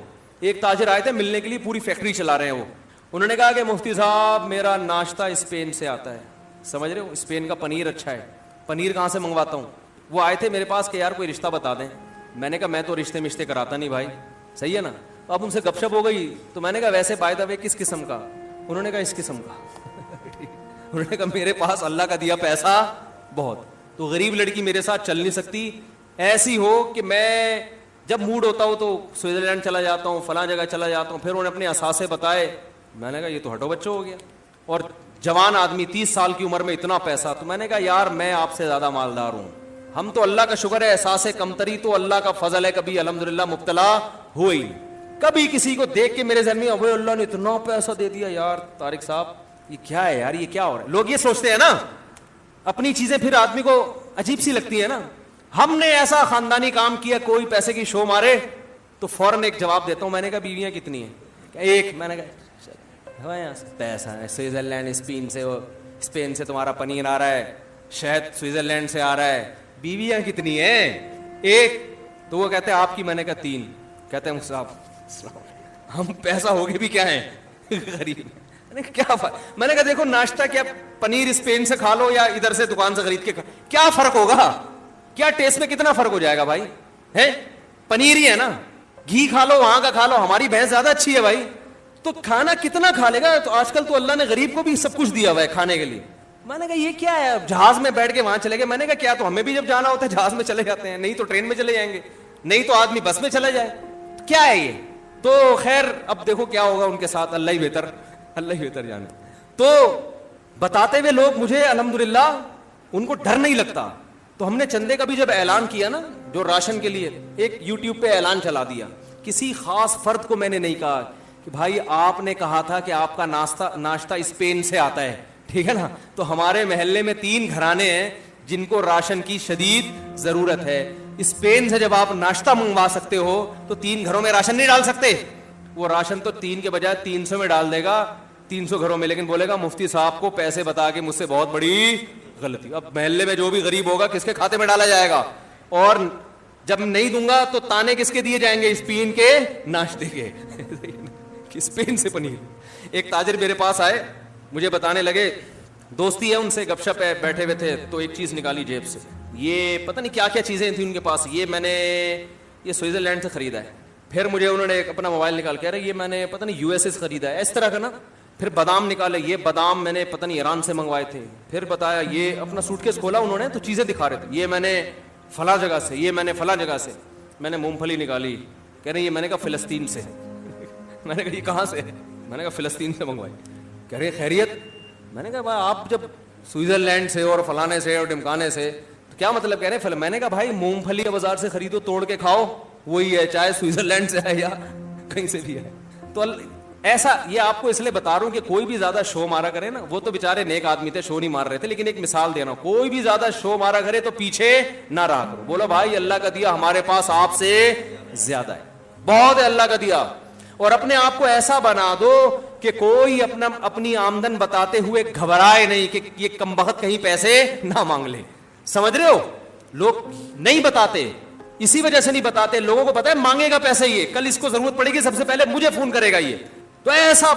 ایک تاجر آئے تھے ملنے کے لیے, پوری فیکٹری چلا رہے ہیں وہ. انہوں نے کہا کہ مفتی صاحب میرا ناشتہ اسپین سے آتا ہے, سمجھ رہے ہو, اسپین کا پنیر اچھا ہے, پنیر کہاں سے منگواتا ہوں. وہ آئے تھے میرے پاس کہ یار کوئی رشتہ بتا دیں. میں نے کہا میں تو رشتے کراتا نہیں بھائی, صحیح ہے نا. اب ان سے گپ شپ ہو گئی, تو میں نے کہا ویسے بائی دا وے کس قسم کا. انہوں نے کہا اس قسم کا. انہوں نے کہا میرے پاس اللہ کا دیا پیسہ بہت, تو غریب لڑکی میرے ساتھ چل نہیں سکتی, ایسی ہو کہ میں جب موڈ ہوتا ہو تو سوئٹزرلینڈ چلا جاتا ہوں, فلاں جگہ چلا جاتا ہوں. پھر انہوں نے اپنے اثاثے بتائے, میں نے کہا یہ تو ہٹو بچوں ہو گیا, اور جوان آدمی 30 سال کی عمر میں اتنا پیسہ. تو میں نے کہا یار میں آپ سے زیادہ مالدار ہوں, ہم تو اللہ کا شکر ہے, احساس کمتری تو اللہ کا فضل ہے, کبھی الحمدللہ مبتلا ہوئی. کبھی کسی کو دیکھ کے میرے ذہن میں ابے اللہ نے اتنا پیسہ دے دیا, یار طارق صاحب یہ کیا ہے یار, یہ کیا ہو رہا ہے. لوگ یہ سوچتے ہیں نا اپنی چیزیں, پھر آدمی کو عجیب سی لگتی ہے نا. ہم نے ایسا خاندانی کام کیا, کوئی پیسے کی شو مارے تو فوراً ایک جواب دیتا ہوں, میں نے کہا بیویاں کتنی ہیں, ایک. میں نے کہا پیسہ ہے سوئٹزرلینڈ اسپین سے تمہارا پنیر آ رہا ہے, شہد سوئٹزرلینڈ سے آ رہا ہے, بیویاں کتنی ہیں, ایک. تو وہ کہتے ہیں آپ کی. میں نے کہا 3. کہتے ہیں صاحب ہم پیسہ ہوگے بھی کیا ہیں, غریب. کیا میں نے کہا دیکھو ناشتہ کیا پنیر اسپین سے کھا لو یا ادھر سے دکان سے خرید کے کیا فرق ہوگا, کیا ٹیسٹ میں کتنا فرق ہو جائے گا بھائی, ہے پنیر ہی ہے نا. گھی کھا لو وہاں کا کھا لو, ہماری بھینس زیادہ اچھی ہے بھائی, تو کھانا کتنا کھا لے گا. تو آج کل تو اللہ نے غریب کو بھی سب کچھ دیا ہوا ہے کھانے کے لیے. میں نے کہا یہ کیا ہے, جہاز میں بیٹھ کے وہاں چلے گئے. میں نے کہا کیا, تو ہمیں بھی جب جانا ہوتا ہے جہاز میں چلے جاتے ہیں, نہیں تو ٹرین میں چلے جائیں گے, نہیں تو آدمی بس میں چلا جائے, کیا ہے یہ. تو خیر اب دیکھو کیا ہوگا ان کے ساتھ, اللہ ہی بہتر جانے. تو بتاتے ہوئے لوگ مجھے الحمدللہ ان کو ڈر نہیں لگتا. تو ہم نے چندے کا بھی جب اعلان کیا نا, جو راشن کے لیے, ایک یوٹیوب پہ اعلان چلا دیا. کسی خاص فرد کو میں نے نہیں کہا کہ بھائی آپ نے کہا تھا کہ آپ کا ناشتہ اسپین سے آتا ہے, ٹھیک ہے نا, تو ہمارے محلے میں 3 گھرانے ہیں جن کو راشن کی شدید ضرورت ہے. اسپین سے جب آپ ناشتہ منگوا سکتے ہو تو 3 گھروں میں راشن نہیں ڈال سکتے. وہ راشن تو 3 کے بجائے 300 میں ڈال دے گا, 300 گھروں میں, لیکن بولے گا مفتی صاحب کو پیسے بتا کے مجھ سے بہت بڑی غلطی. اب محلے میں جو بھی غریب ہوگا کس کے کھاتے میں ڈالا جائے گا, اور جب نہیں دوں گا تو تانے کس کے دیے جائیں گے, اسپین کے ناشتے کے. اسپین سے پنیر. ایک تاجر میرے پاس آئے, مجھے بتانے لگے, دوستی ہے ان سے, گپ شپ ہے, بیٹھے ہوئے تھے, تو ایک چیز نکالی جیب سے, یہ پتہ نہیں کیا کیا چیزیں تھیں ان کے پاس, یہ میں نے یہ سوئٹزرلینڈ سے خریدا ہے. پھر مجھے انہوں نے اپنا موبائل نکال کے, یہ میں نے پتہ نہیں USA سے خریدا ہے, اس طرح کا نا. پھر بادام نکالے, یہ بادام میں نے پتہ نہیں ایران سے منگوائے تھے. پھر بتایا, یہ اپنا سوٹ کیس کھولا انہوں نے تو چیزیں دکھا رہے تھے, یہ میں نے فلاں جگہ سے, یہ میں نے فلاں جگہ سے. میں نے مونگ پھلی نکالی, کہہ رہے یہ میں نے کہا فلسطین سے. میں نے کہا یہ کہاں سے, میں نے کہا فلسطین سے منگوائی. کہہ رہے خیریت. میں نے کہا بھائی آپ جب سوئٹزرلینڈ سے اور فلانے سے اور ڈمکانے سے تو کیا مطلب کہہ رہے ہیں. میں نے کہا بھائی مونگ پھلی بازار سے خریدو, توڑ کے کھاؤ, وہی ہے, چاہے سوئٹزرلینڈ سے ہے یا کہیں سے بھی ہے. تو ایسا یہ آپ کو اس لیے بتا رہا ہوں کہ کوئی بھی زیادہ شو مارا کرے نا, وہ تو بےچارے نیک آدمی تھے, شو نہیں مار رہے تھے, لیکن ایک مثال دے رہا ہوں, کوئی بھی زیادہ شو مارا کرے تو پیچھے نہ رہا کرو. بولو بھائی اللہ کا دیا ہمارے پاس آپ سے زیادہ ہے, بہت ہے اللہ کا دیا. اور اپنے آپ کو ایسا بنا دو کہ کوئی اپنی آمدن بتاتے ہوئے گھبرائے نہیں کہ یہ کمبخت کہیں پیسے نہ مانگ لے. سمجھ رہے ہو, لوگ نہیں بتاتے, اسی وجہ سے نہیں بتاتے. لوگوں کو پتا ہے مانگے گا پیسے, یہ کل اس کو ضرورت پڑے گی سب سے پہلے مجھے فون کرے گا, یہ تو ایسا